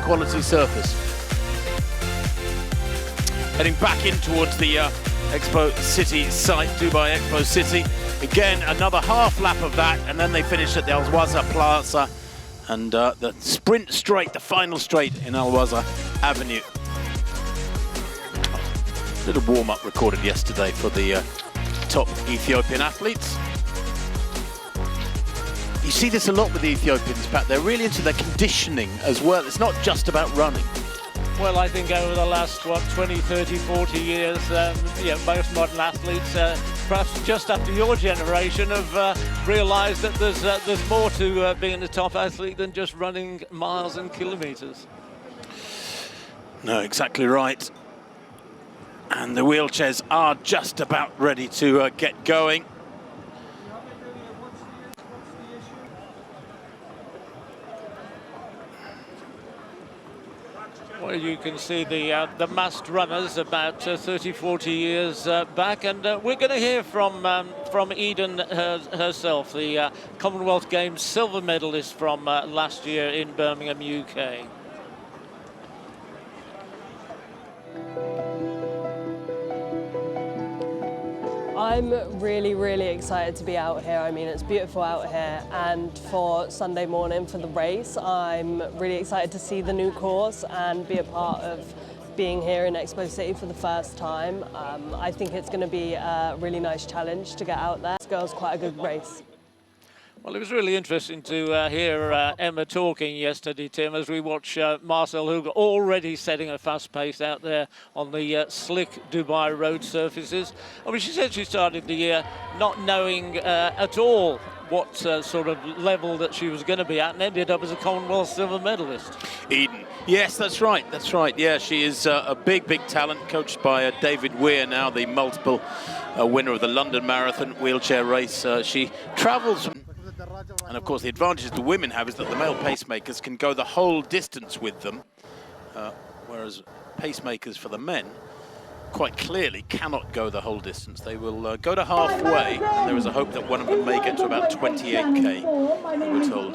quality surface. Heading back in towards the Expo City site, Dubai Expo City. Again, another half lap of that, and then they finish at the Al Waza Plaza and the sprint straight, the final straight in Al Waza Avenue. A little warm-up recorded yesterday for the top Ethiopian athletes. You see this a lot with the Ethiopians, Pat. They're really into their conditioning as well. It's not just about running. Well, I think over the last, 20, 30, 40 years, most modern athletes, perhaps just after your generation, have realised that there's more to being a top athlete than just running miles and kilometres. No, exactly right. And the wheelchairs are just about ready to get going. Well, you can see the masked runners about 30, 40 years back, and we're going to hear from Eden herself, the Commonwealth Games silver medalist from last year in Birmingham, UK. I'm really, really excited to be out here. I mean, it's beautiful out here, and for Sunday morning for the race, I'm really excited to see the new course and be a part of being here in Expo City for the first time. I think it's going to be a really nice challenge to get out there. This girl's quite a good race. Well, it was really interesting to hear Emma talking yesterday, Tim, as we watch Marcel Hugo already setting a fast pace out there on the slick Dubai road surfaces. I mean, she said she started the year not knowing at all what sort of level that she was going to be at, and ended up as a Commonwealth silver medalist. Eden. Yes, that's right. That's right. Yeah, she is a big, big talent, coached by David Weir, now the multiple winner of the London Marathon wheelchair race. She travels from... And of course, the advantage the women have is that the male pacemakers can go the whole distance with them, whereas pacemakers for the men quite clearly cannot go the whole distance. They will go to halfway, and there is a hope that one of them may get to about 28k, we were told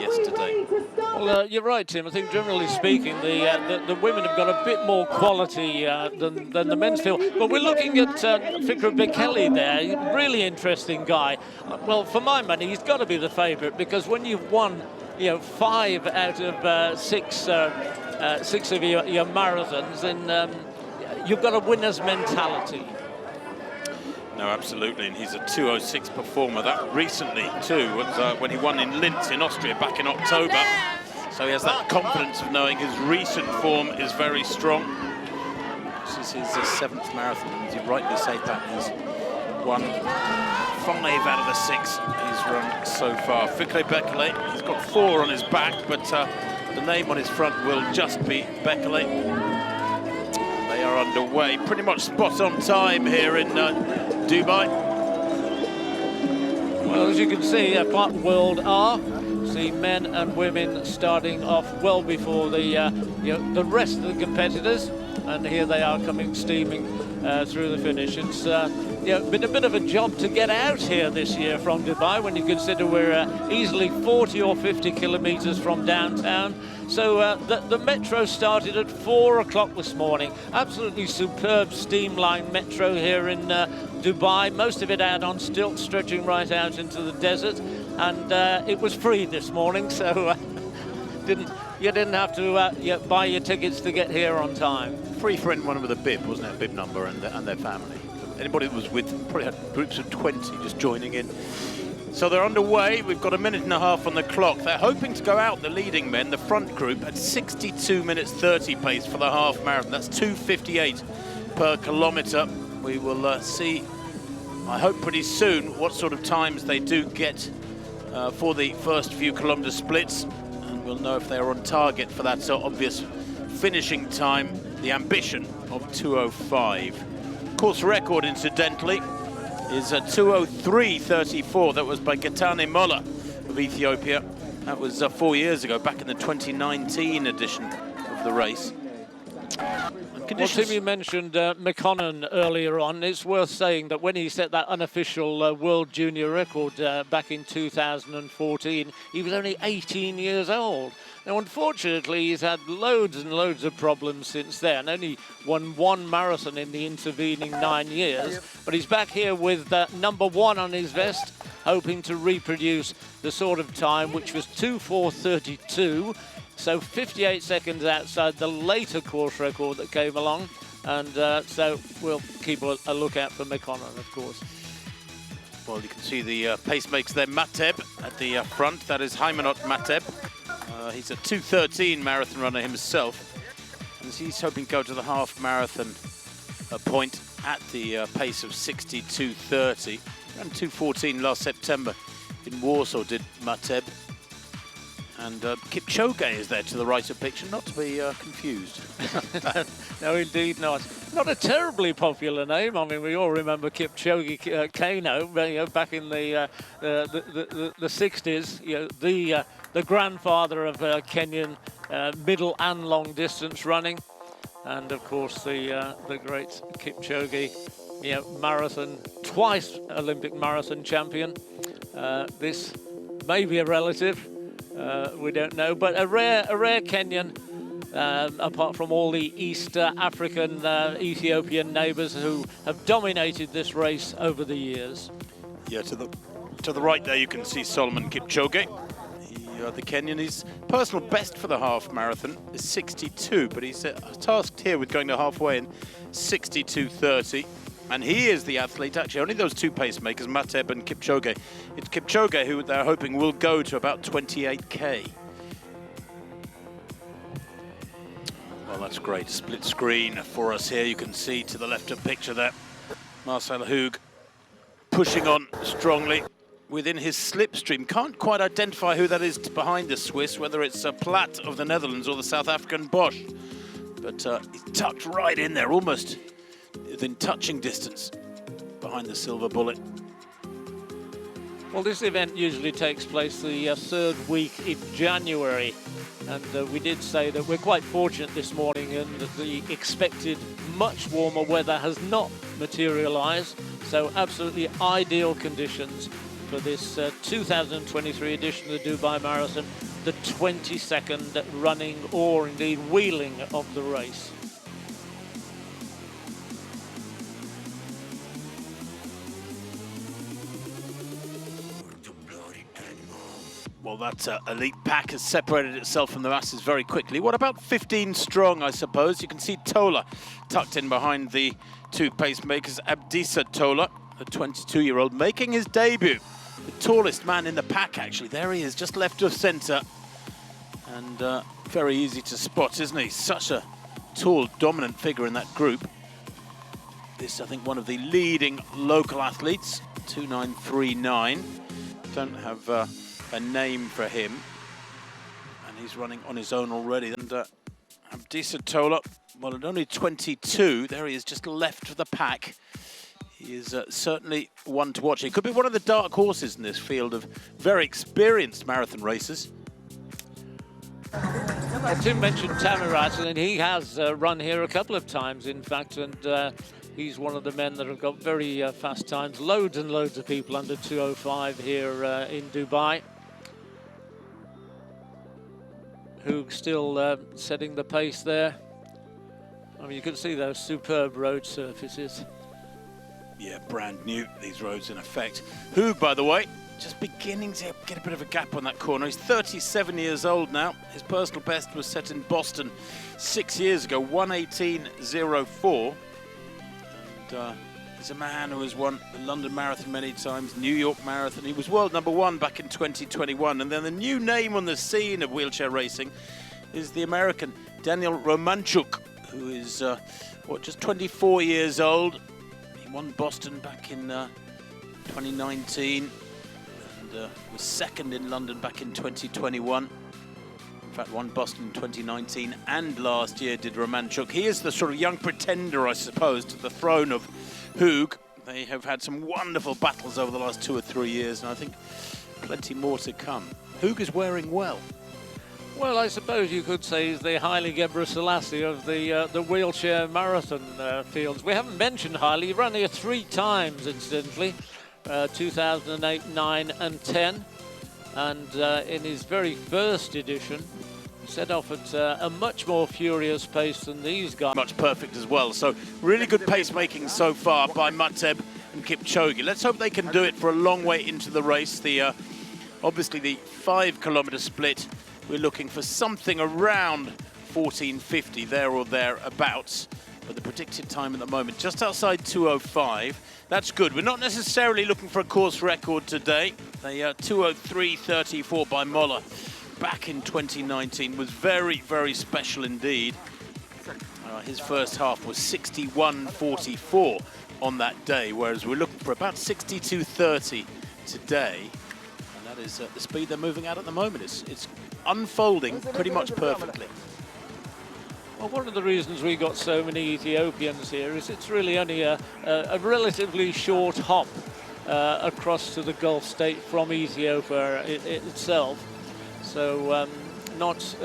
yesterday. Well, you're right, Tim. I think generally speaking, the women have got a bit more quality than the men's field. But we're looking at Fikra Bekele there, really interesting guy. Well, for my money, he's got to be the favourite, because when you've won, 5 out of 6 of your marathons, then you've got a winner's mentality. No, absolutely, and he's a 2:06 performer. That recently, too, was when he won in Linz in Austria back in October. So he has that confidence of knowing his recent form is very strong. This is his 7th marathon, and as you rightly say, Pat, he's won 5 out of the 6 he's run so far. Fikre Bekele, he's got 4 on his back, but the name on his front will just be Bekele. They are underway, pretty much spot on time here in Dubai. Well, as you can see, part world are. See men and women starting off well before the rest of the competitors, and here they are coming steaming through the finish. It's been a bit of a job to get out here this year from Dubai, when you consider we're easily 40 or 50 kilometres from downtown. So the metro started at 4 o'clock this morning. Absolutely superb steamline metro here in Dubai. Most of it out on stilts, stretching right out into the desert. And it was free this morning, so you didn't have to buy your tickets to get here on time. Free for anyone with a bib, wasn't it? A bib number and their family. Anybody that was with, probably had groups of 20 just joining in. So they're underway. We've got a minute and a half on the clock. They're hoping to go out, the leading men, the front group, at 62 minutes 30 pace for the half marathon. That's 2:58 per kilometre. We will see, I hope pretty soon, what sort of times they do get for the first few kilometre splits. And we'll know if they're on target for that obvious finishing time, the ambition of 2:05. Course record, incidentally, is 2:03.34. That was by Getane Molla of Ethiopia. That was 4 years ago, back in the 2019 edition of the race. Well, Tim, you mentioned McConnon earlier on. It's worth saying that when he set that unofficial world junior record back in 2014, he was only 18 years old. Now, unfortunately, he's had loads and loads of problems since then. Only won one marathon in the intervening 9 years. But he's back here with number 1 on his vest, hoping to reproduce the sort of time which was 2:4:32. So 58 seconds outside the later course record that came along. And so we'll keep a lookout for McConnell, of course. Well, you can see the pacemakers there. Mateb at the front. That is Heimanot Mateb. He's a 2:13 marathon runner himself. And he's hoping to go to the half marathon point at the pace of 62:30. Ran 2:14 last September in Warsaw, did Mateb. And Kipchoge is there to the right of picture, not to be confused. No, indeed not. Not a terribly popular name. I mean, we all remember Kipchoge Kano, back in the 60s. The grandfather of Kenyan middle and long distance running, and of course the great Kipchoge, marathon, twice Olympic marathon champion. This may be a relative. We don't know, but a rare Kenyan, apart from all the East African, Ethiopian neighbours who have dominated this race over the years. Yeah, to the right there you can see Solomon Kipchoge. The Kenyan, his personal best for the half marathon is 62, but he's tasked here with going to halfway in 62:30. And he is the athlete, actually, only those two pacemakers, Mateb and Kipchoge. It's Kipchoge who they're hoping will go to about 28K. Well, that's great. Split screen for us here. You can see to the left of picture there, Marcel Hug pushing on strongly within his slipstream. Can't quite identify who that is behind the Swiss, whether it's Platt of the Netherlands or the South African Bosch. But he's tucked right in there, almost within touching distance behind the silver bullet. Well, this event usually takes place the third week in January, and we did say that we're quite fortunate this morning and that the expected much warmer weather has not materialised, so absolutely ideal conditions for this 2023 edition of the Dubai Marathon, the 22nd running or indeed wheeling of the race. Well, that elite pack has separated itself from the masses very quickly. What about 15 strong, I suppose? You can see Tola tucked in behind the two pacemakers. Abdisa Tola, the 22-year-old, making his debut. The tallest man in the pack, actually. There he is, just left of centre. And very easy to spot, isn't he? Such a tall, dominant figure in that group. This, I think, one of the leading local athletes, 2939. Don't have a name for him, and he's running on his own already. And Abdisa Tola, well, at only 22, there he is, just left of the pack. He is certainly one to watch. He could be one of the dark horses in this field of very experienced marathon racers. Well, Tim mentioned Tamirat, and he has run here a couple of times, in fact, and he's one of the men that have got very fast times. Loads and loads of people under 2:05 here in Dubai. Hug still setting the pace there. I mean, you can see those superb road surfaces. Yeah, brand new, these roads in effect. Hug, by the way, just beginning to get a bit of a gap on that corner. He's 37 years old now. His personal best was set in Boston 6 years ago, 1:18.04. And he's a man who has won the London Marathon many times, New York Marathon. He was world #1 back in 2021. And then the new name on the scene of wheelchair racing is the American Daniel Romanchuk, who is, just 24 years old. He won Boston back in 2019 and was second in London back in 2021. In fact, won Boston in 2019 and last year did Romanchuk. He is the sort of young pretender, I suppose, to the throne of Hug. They have had some wonderful battles over the last 2 or 3 years, and I think plenty more to come. Hug is wearing well. Well, I suppose you could say he's the Haile Gebrselassie of the wheelchair marathon fields. We haven't mentioned Haile. He ran here 3 times, incidentally, 2008, 9 and 10. And in his very first edition, set off at a much more furious pace than these guys. Much perfect as well. So really good pacemaking so far by Mateb and Kipchoge. Let's hope they can do it for a long way into the race. The obviously the 5-kilometre split, we're looking for something around 14:50 there or thereabouts. But the predicted time at the moment, just outside 2:05. That's good. We're not necessarily looking for a course record today. The 2:03.34 by Moller back in 2019 was very, very special indeed. His first half was 61:44 on that day, whereas we're looking for about 62:30 today. And that is the speed they're moving at the moment. It's unfolding pretty much perfectly. Well, one of the reasons we got so many Ethiopians here is it's really only a relatively short hop across to the Gulf state from Ethiopia itself. So not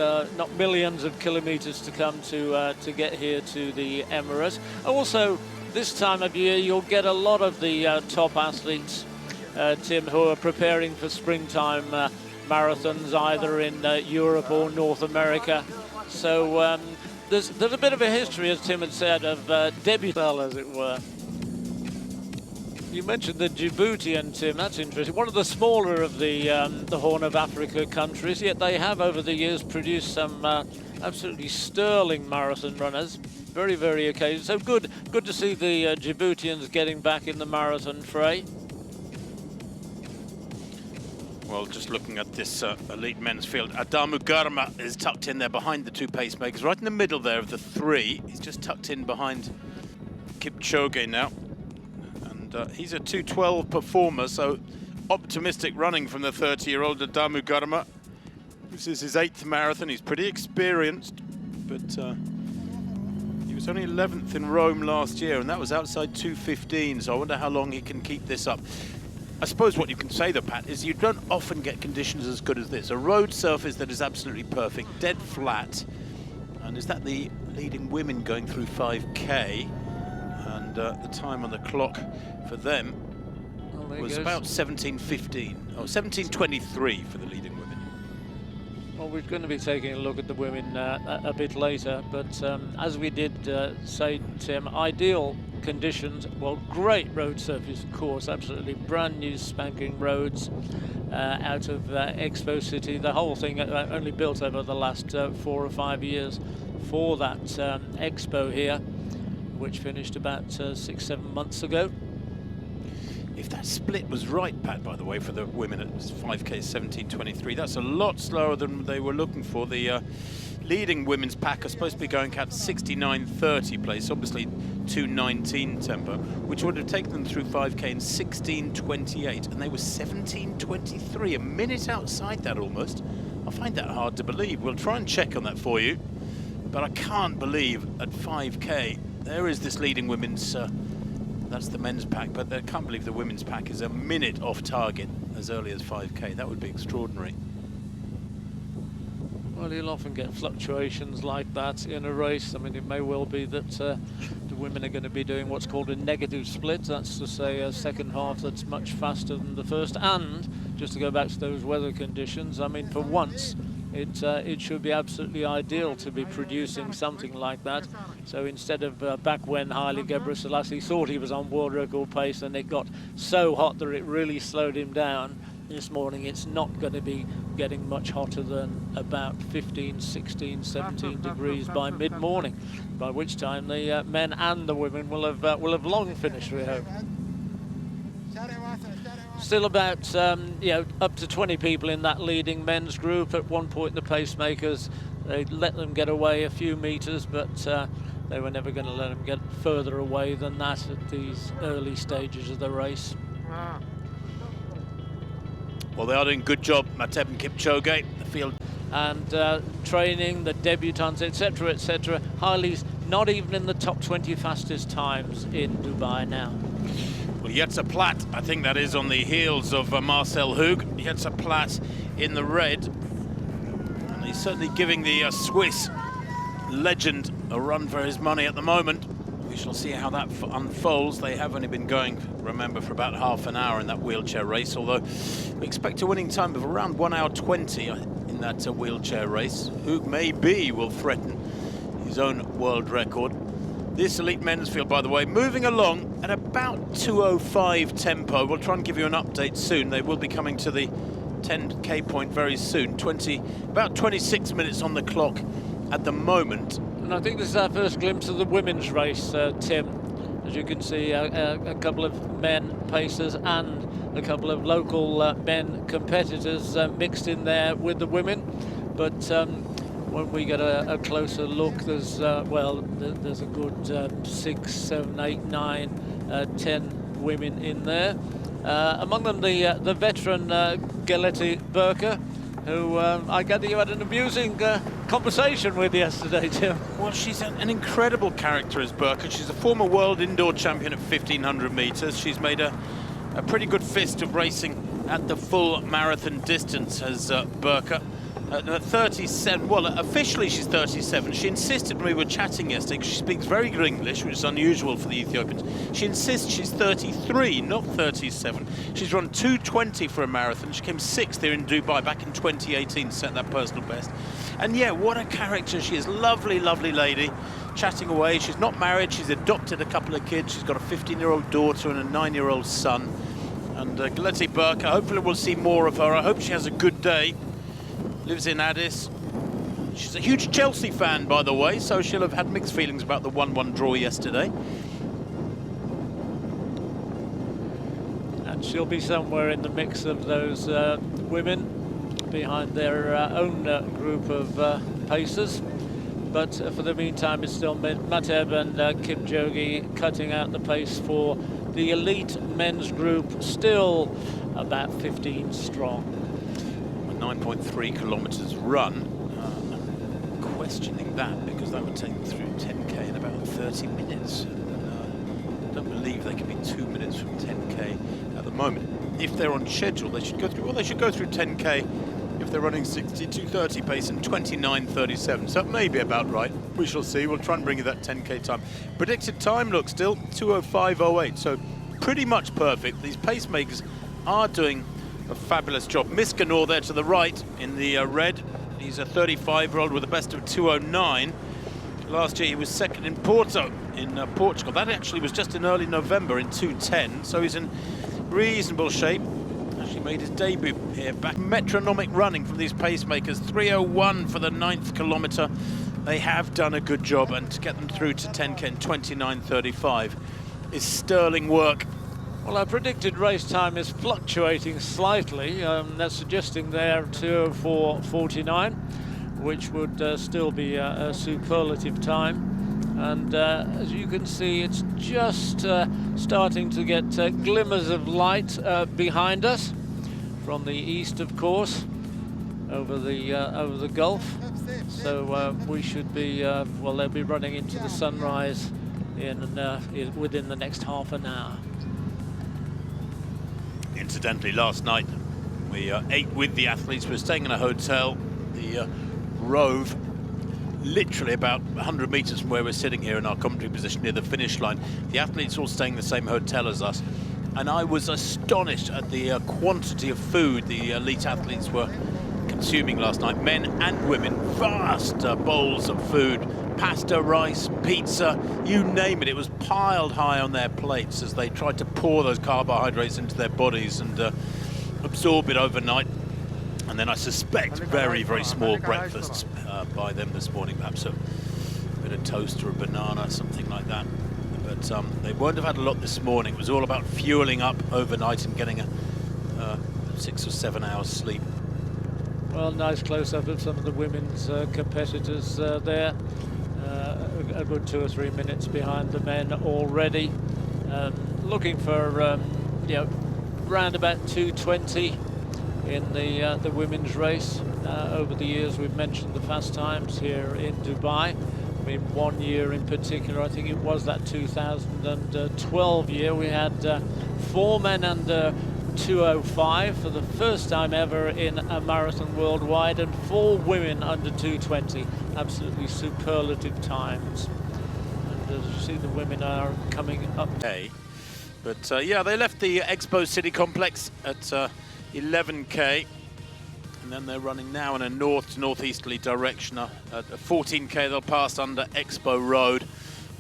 millions of kilometres to come to get here to the Emirates. Also, this time of year, you'll get a lot of the top athletes, Tim, who are preparing for springtime marathons, either in Europe or North America. So there's a bit of a history, as Tim had said, of debut, as it were. You mentioned the Djiboutian, Tim. That's interesting. One of the smaller of the Horn of Africa countries, yet they have over the years produced some absolutely sterling marathon runners. Very, very occasional. So good to see the Djiboutians getting back in the marathon fray. Well, just looking at this elite men's field, Adamu Garma is tucked in there behind the two pacemakers, right in the middle there of the three. He's just tucked in behind Kipchoge now. And he's a 2:12 performer, so optimistic running from the 30-year-old Adamu Garma. This is his 8th marathon. He's pretty experienced, but he was only 11th in Rome last year, and that was outside 2:15, so I wonder how long he can keep this up. I suppose what you can say though, Pat, is you don't often get conditions as good as this. A road surface that is absolutely perfect, dead flat. And is that the leading women going through 5K? And the time on the clock for them was about 17:15, or 17:23 for the leading women. Well, we're going to be taking a look at the women a bit later, but as we did say, Tim, ideal conditions. Well, great road surface, of course, absolutely brand new spanking roads out of Expo City. The whole thing only built over the last 4 or 5 years for that Expo here, which finished about 6-7 months ago. If that split was right, Pat, by the way, for the women at 5K 17:23, that's a lot slower than they were looking for. The leading women's pack are supposed to be going at 69:30 place, obviously 2:19 tempo, which would have taken them through 5K in 16:28, and they were 17:23, a minute outside that almost. I find that hard to believe. We'll try and check on that for you, but I can't believe at 5K there is this leading women's. That's the men's pack, but I can't believe the women's pack is a minute off target as early as 5K. That would be extraordinary. Well, you'll often get fluctuations like that in a race. I mean, it may well be that the women are going to be doing what's called a negative split. That's to say a second half that's much faster than the first. And just to go back to those weather conditions, I mean, for once, it should be absolutely ideal to be producing something like that. So instead of back when Haile Gebrselassie thought he was on world record pace and it got so hot that it really slowed him down, this morning it's not going to be getting much hotter than about 15, 16, 17 degrees by mid-morning, by which time the men and the women will have long finished, we hope. Still about up to 20 people in that leading men's group. At one point the pacemakers, they let them get away a few meters, but they were never going to let them get further away than that at these early stages of the race. Well, they are doing a good job, Mateb and Kipchoge, the field. And training, the debutants, etc., etc. Haile's not even in the top 20 fastest times in Dubai now. Well, Jetzer Platt, I think that is on the heels of Marcel Hug. Jetzer Platt in the red. And he's certainly giving the Swiss legend a run for his money at the moment. We shall see how that unfolds. They have only been going, remember, for about half an hour in that wheelchair race, although we expect a winning time of around 1 hour 20 in in that wheelchair race, who maybe will threaten his own world record. This elite men's field, by the way, moving along at about 2:05 tempo. We'll try and give you an update soon. They will be coming to the 10K point very soon. About 26 minutes on the clock at the moment. And I think this is our first glimpse of the women's race, Tim. As you can see, a couple of men pacers and a couple of local men competitors mixed in there with the women. But when we get a closer look, there's there's a good 6, 7, 8, 9, 10 women in there. Among them the veteran Geleti Burka, who I gather you had an amusing conversation with yesterday, Tim. Well, she's an incredible character as Burka. She's a former world indoor champion at 1500 meters. She's made a pretty good fist of racing at the full marathon distance as Burka. At 37, well, officially she's 37. She insisted when we were chatting yesterday, because she speaks very good English, which is unusual for the Ethiopians. She insists she's 33, not 37. She's run 2:20 for a marathon. She came 6th here in Dubai back in 2018, set that personal best. And yeah, what a character she is. Lovely, lovely lady, chatting away. She's not married. She's adopted a couple of kids. She's got a 15-year-old daughter and a 9-year-old son. And Geleti Burka, hopefully we'll see more of her. I hope she has a good day. Lives in Addis. She's a huge Chelsea fan, by the way, so she'll have had mixed feelings about the 1-1 draw yesterday. And she'll be somewhere in the mix of those women behind their own group of pacers. But for the meantime, it's still Mateb and Kipchoge cutting out the pace for the elite men's group, still about 15 strong. 9.3 kilometres run. I'm questioning that because that would take them through 10K in about 30 minutes. I don't believe they can be 2 minutes from 10K at the moment. If they're on schedule, they should go through. Well, they should go through 10K if they're running 62:30 pace and 29:37. So it may be about right. We shall see. We'll try and bring you that 10K time. Predicted time, look, still 2:05:08. So pretty much perfect. These pacemakers are doing a fabulous job. Miskanor there to the right in the red. He's a 35-year-old with a best of 2:09. Last year he was second in Porto in Portugal. That actually was just in early November in 2:10. So he's in reasonable shape. Actually made his debut here back. Metronomic running from these pacemakers. 3:01 for the 9th kilometre. They have done a good job, and to get them through to 10K in 29:35 is sterling work. Well, our predicted race time is fluctuating slightly. That's suggesting there 2:04:49, which would still be a superlative time. And as you can see, it's just starting to get glimmers of light behind us from the east, of course, over the Gulf. So we should be well, they'll be running into the sunrise within the next half an hour. Incidentally, last night we ate with the athletes. We were staying in a hotel, the Rove, literally about 100 meters from where we're sitting here in our commentary position near the finish line. The athletes all staying in the same hotel as us, and I was astonished at the quantity of food the elite athletes were consuming last night, men and women. Vast bowls of food, pasta, rice, pizza, you name it. It was piled high on their plates as they tried to pour those carbohydrates into their bodies and absorb it overnight. And then I suspect very, very small breakfasts by them this morning, perhaps a bit of toast or a banana, something like that. But they won't have had a lot this morning. It was all about fueling up overnight and getting a 6 or 7 hours sleep. Well, nice close-up of some of the women's competitors there. A good 2 or 3 minutes behind the men already. Looking for, round about 2:20 in the women's race. Over the years, we've mentioned the fast times here in Dubai. I mean, one year in particular, I think it was that 2012 year, we had 4 men under 2:05 for the first time ever in a marathon worldwide, and 4 women under 2:20. Absolutely superlative times. And as you see, the women are coming up. Hey, but yeah, they left the Expo City complex at 11K. And then they're running now in a north to northeasterly direction. At 14k, they'll pass under Expo Road.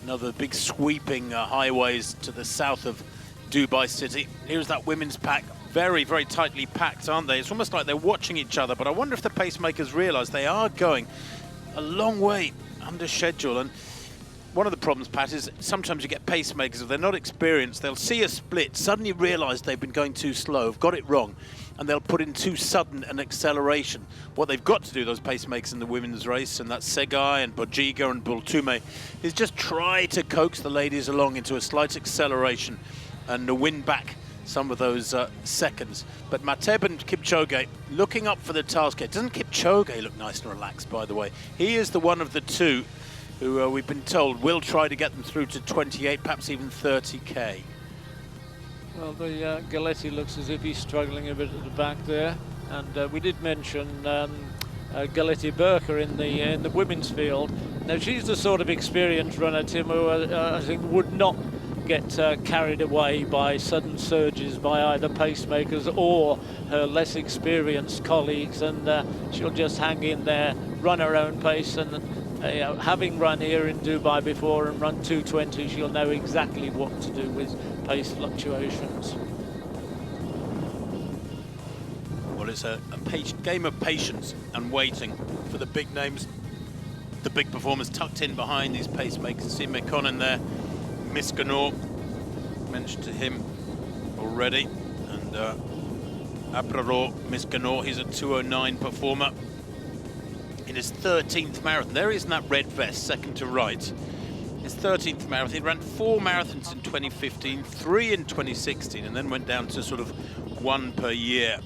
Another big sweeping highways to the south of Dubai City. Here's that women's pack. Very, very tightly packed, aren't they? It's almost like they're watching each other, but I wonder if the pacemakers realise they are going a long way under schedule. And one of the problems, Pat, is sometimes you get pacemakers, if they're not experienced, they'll see a split, suddenly realise they've been going too slow, have got it wrong, and they'll put in too sudden an acceleration. What they've got to do, those pacemakers in the women's race, and that's Segai and Bojiga and Bultume, is just try to coax the ladies along into a slight acceleration and win back some of those seconds. But Mateb and Kipchoge looking up for the task here. Doesn't Kipchoge look nice and relaxed, by the way? He is the one of the two who we've been told will try to get them through to 28, perhaps even 30k. Well, the Galetti looks as if he's struggling a bit at the back there, and we did mention Galetti Burker in the women's field. Now, she's the sort of experienced runner, Tim, who I think would not get carried away by sudden surges by either pacemakers or her less experienced colleagues, and she'll just hang in there, run her own pace, and having run here in Dubai before and run 2:20, she'll know exactly what to do with pace fluctuations. Well, it's a game of patience and waiting for the big names, the big performers tucked in behind these pacemakers. See Mekonnen there, Miskanor, mentioned to him already, and Abraro Miskanor, he's a 2:09 performer in his 13th marathon. There he is in that red vest, second to right. His 13th marathon. He ran 4 marathons in 2015, 3 in 2016, and then went down to sort of 1 per year.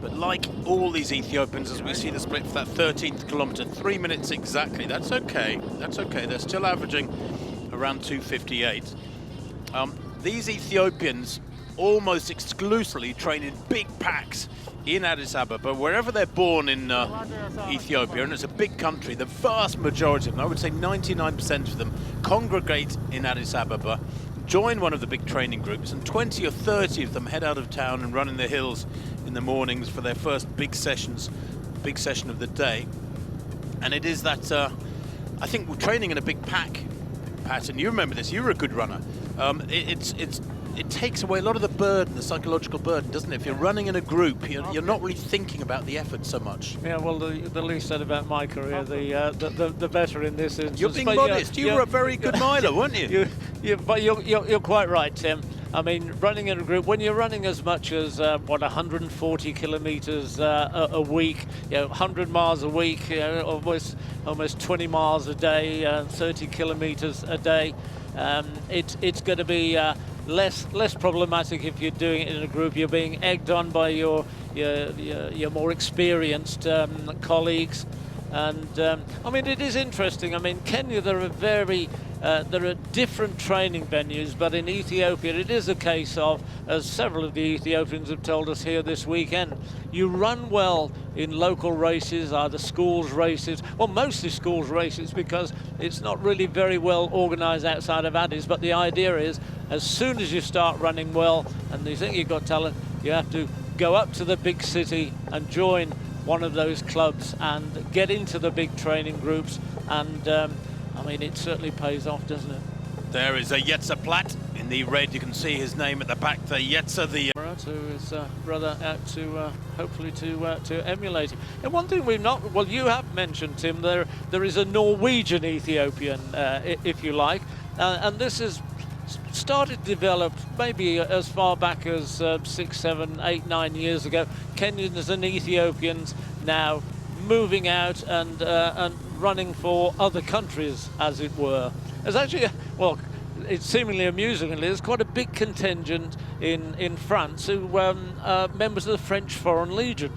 But like all these Ethiopians, as we see the split for that 13th kilometre, 3 minutes exactly. That's okay. That's okay. They're still averaging around 2:58. These Ethiopians almost exclusively train in big packs in Addis Ababa, wherever they're born in Ethiopia, and it's a big country. The vast majority of them, I would say 99% of them, congregate in Addis Ababa, join one of the big training groups, and 20 or 30 of them head out of town and run in the hills in the mornings for their first big session of the day. And it is that, I think, we're training in a big pack, Pat, and you remember this, you were a good runner. It takes away a lot of the burden, the psychological burden, doesn't it? If you're running in a group, you're not really thinking about the effort so much. Yeah, well, the least said about my career, the better in this instance. You're being modest. You were a very good miler, weren't you? But you're quite right, Tim. I mean, running in a group, when you're running as much as 140 kilometres a week, 100 miles a week, almost 20 miles a day, 30 kilometres a day, it's going to be less problematic if you're doing it in a group. You're being egged on by your more experienced colleagues, and I mean, it is interesting. I mean, Kenya, there are different training venues, but in Ethiopia it is a case of, as several of the Ethiopians have told us here this weekend, you run well in local races, either schools races, well, mostly schools races, because it's not really very well organised outside of Addis. But the idea is, as soon as you start running well and you think you've got talent, you have to go up to the big city and join one of those clubs and get into the big training groups, and I mean, it certainly pays off, doesn't it? There is a Yetzer Platt in the red. You can see his name at the back there, Yetzer, the who is brother out to hopefully to emulate him. And one thing we've not, well, you have mentioned, Tim, there is a Norwegian Ethiopian, if you like, and this is started to develop maybe as far back as 6, 7, 8, 9 years ago. Kenyans and Ethiopians now moving out and running for other countries, as it were. There's actually, well, it's seemingly amusingly, there's quite a big contingent in France who are members of the French Foreign Legion.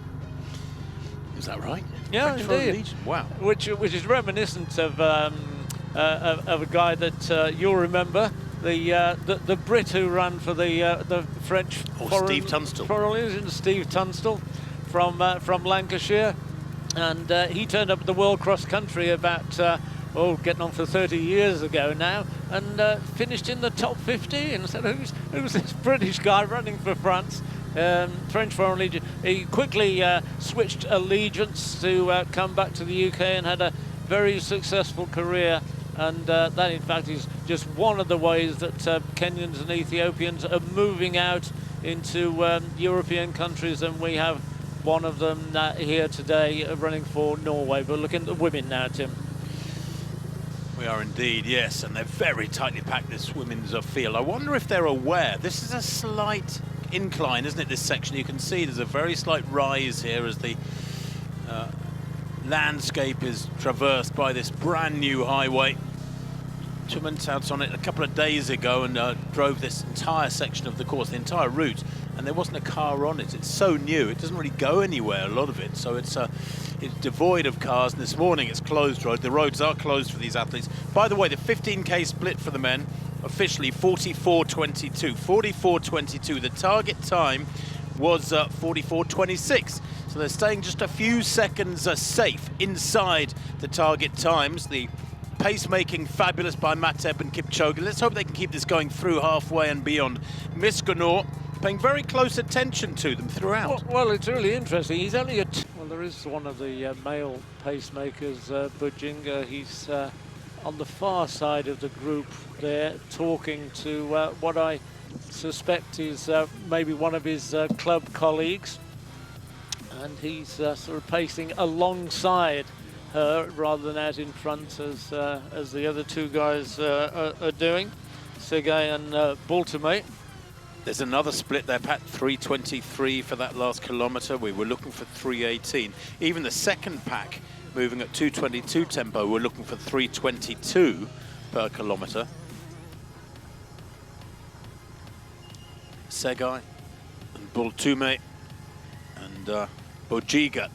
Is that right? Yeah, French indeed. Foreign Legion. Wow. Which is reminiscent of a guy that you'll remember, the Brit who ran for the French Steve Tunstall. Foreign Legion, Steve Tunstall from Lancashire, and he turned up at the World Cross Country about getting on for 30 years ago now, and finished in the top 50, and said, who's this British guy running for France? French Foreign Legion. He quickly switched allegiance to come back to the UK and had a very successful career. And that, in fact, is just one of the ways that Kenyans and Ethiopians are moving out into European countries, and we have one of them here today running for Norway. But looking at the women now, Tim. We are indeed, yes, and they're very tightly packed, this women's field. I wonder if they're aware. This is a slight incline, isn't it, this section? You can see there's a very slight rise here as the landscape is traversed by this brand new highway. Two went out on it a couple of days ago and drove this entire section of the course, the entire route, and there wasn't a car on it. It's so new, it doesn't really go anywhere, a lot of it, so it's devoid of cars, and this morning it's closed road. The roads are closed for these athletes. By the way, the 15K split for the men, officially 44.22. 44.22. The target time was 44.26. So they're staying just a few seconds safe inside the target times. The pace-making fabulous by Mateb and Kipchoge. Let's hope they can keep this going through halfway and beyond. Miskanor paying very close attention to them throughout. Well, it's really interesting. He's only well, there is one of the male pacemakers, Bujinga. He's on the far side of the group there, talking to what I suspect is maybe one of his club colleagues. And he's sort of pacing alongside her rather than out in front as the other two guys are doing, Segay and Baltimate. There's another split there, Pat, 3.23 for that last kilometre. We were looking for 3.18. Even the second pack moving at 2.22 tempo, we're looking for 3.22 per kilometre. Segay and Baltume and Bojiga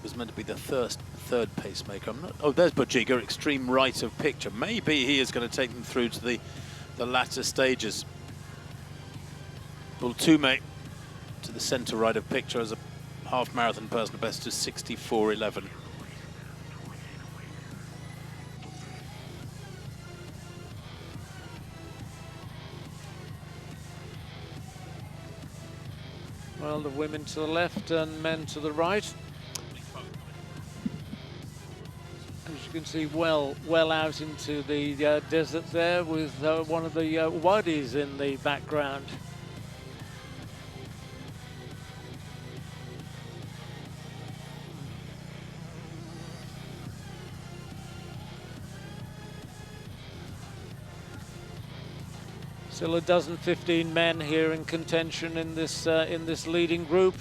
was meant to be the third pacemaker. Oh, there's Bojiga, extreme right of picture. Maybe he is going to take them through to the latter stages. Baltume to the centre right of picture as a half marathon personal best of 64.11. Well, the women to the left and men to the right. As you can see, well out into the desert there, with one of the wadis in the background. Still a dozen, 15 men here in contention in this leading group.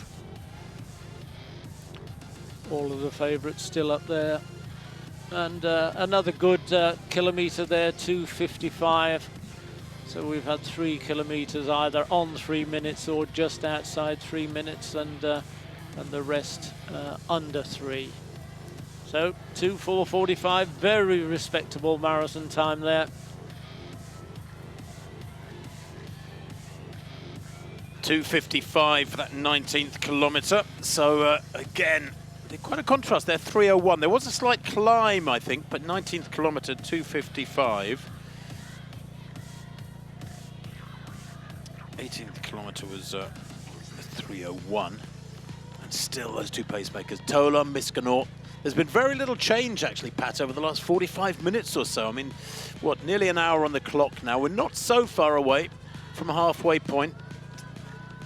All of the favourites still up there, and another good kilometre there, 2:55. So we've had 3 kilometres either on 3 minutes or just outside 3 minutes, and the rest under 3. So 2:4:45, very respectable marathon time there. 2:55 for that 19th kilometre. So again, quite a contrast there, 3:01. There was a slight climb, I think, but 19th kilometre, 2:55. 18th kilometre was 3:01. And still those two pacemakers, Tola, Miskanor. There's been very little change, actually, Pat, over the last 45 minutes or so. I mean, what, nearly an hour on the clock now. We're not so far away from a halfway point.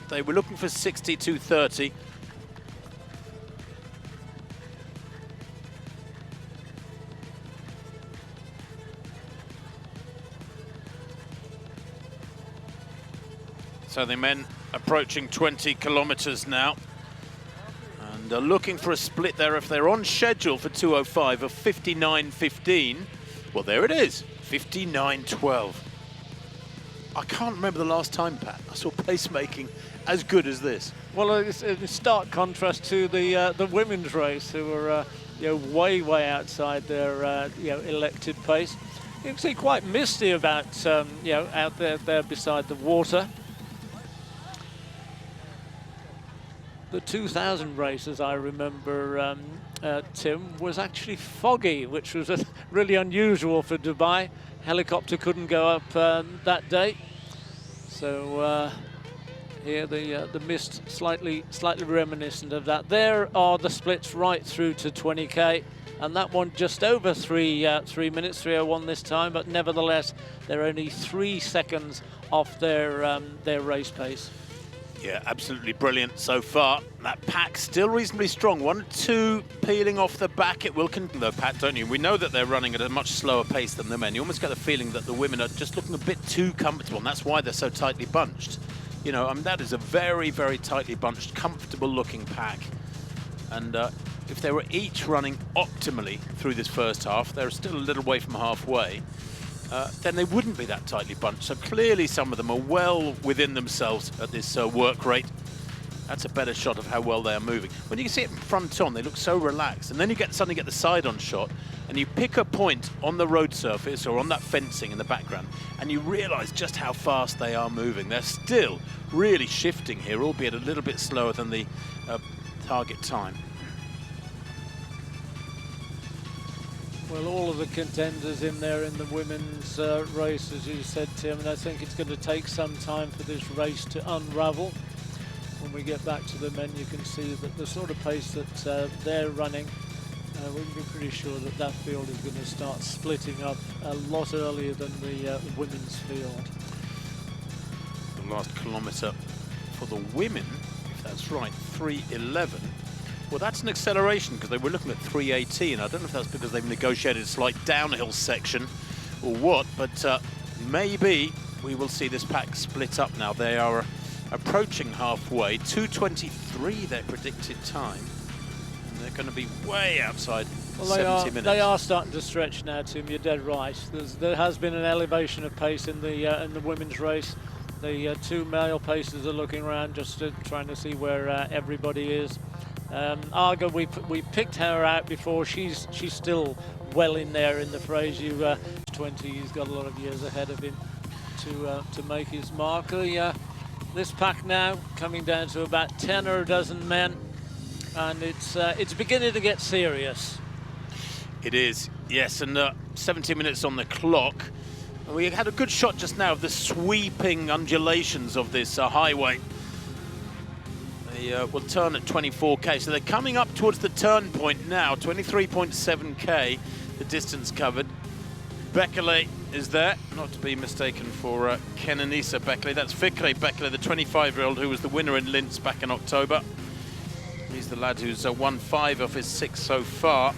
They were looking for 62.30. So the men approaching 20 kilometres now. And are looking for a split there if they're on schedule for 2:05 of 59.15. Well, there it is, 59.12. I can't remember the last time, Pat, I saw pacemaking as good as this. Well, it's in stark contrast to the women's race, who were way outside their elected pace. You can see quite misty about out there beside the water. The 2000 race, as I remember, Tim, was actually foggy, which was really unusual for Dubai. Helicopter couldn't go up that day. So here, the mist slightly reminiscent of that. There are the splits right through to 20k, and that one just over 3 minutes, 3:01 this time, but nevertheless they're only 3 seconds off their race pace. Yeah, absolutely brilliant so far. That pack still reasonably strong. 1 or 2 peeling off the back. It will continue, though, Pat, don't you? We know that they're running at a much slower pace than the men. You almost get the feeling that the women are just looking a bit too comfortable, and that's why they're so tightly bunched. You know, I mean, that is a very, very tightly bunched, comfortable-looking pack. And if they were each running optimally through this first half, they're still a little way from halfway, then they wouldn't be that tightly bunched. So clearly some of them are well within themselves at this work rate. That's a better shot of how well they are moving. When you see it front on, they look so relaxed. And then you suddenly get the side-on shot, and you pick a point on the road surface or on that fencing in the background, and you realize just how fast they are moving. They're still really shifting here, albeit a little bit slower than the target time. Well, all of the contenders in there in the women's race, as you said, Tim, and I think it's going to take some time for this race to unravel. When we get back to the men, you can see that the sort of pace that they're running, we can be pretty sure that that field is going to start splitting up a lot earlier than the women's field. The last kilometre for the women, if that's right, 3:11. Well, that's an acceleration, because they were looking at 3:18. I don't know if that's because they've negotiated a slight downhill section or what, but maybe we will see this pack split up now. They are approaching halfway. 2:23 their predicted time, and they're going to be way outside 70 minutes. They are starting to stretch now, Tim. You're dead right. There has been an elevation of pace in the women's race. The 2 male pacers are looking around, just trying to see where everybody is. Arga, we picked her out before. She's still well in there in the phrase. 20. He's got a lot of years ahead of him to make his mark. This pack now coming down to about 10 or a dozen men, and it's beginning to get serious. It is, yes, and 70 minutes on the clock. We had a good shot just now of the sweeping undulations of this highway. They will turn at 24k, so they're coming up towards the turn point now. 23.7k, the distance covered. Bekele is there, not to be mistaken for Kenenisa Bekele. That's Fikre Bekele, the 25-year-old who was the winner in Linz back in October. He's the lad who's won 5 of his 6 so far.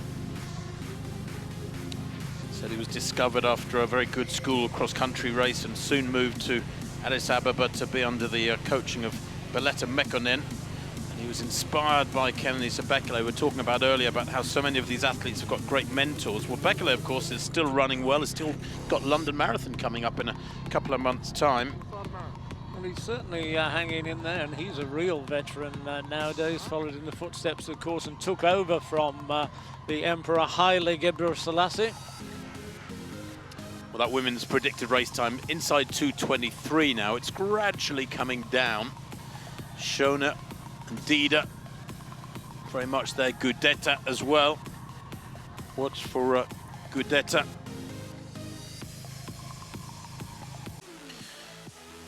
Said he was discovered after a very good school cross-country race and soon moved to Addis Ababa to be under the coaching of Beletta Mekonnen. He was inspired by Kenenisa Bekele. We were talking about earlier about how so many of these athletes have got great mentors. Well, Bekele, of course, is still running well. Has still got London Marathon coming up in a couple of months' time. Well, he's certainly hanging in there, and he's a real veteran nowadays. Followed in the footsteps, of course, and took over from the Emperor Haile Gebrselassie. Well, that women's predicted race time inside 2:23 now. It's gradually coming down. Shona and Dida, very much there. Gudetta as well. Watch for Gudetta.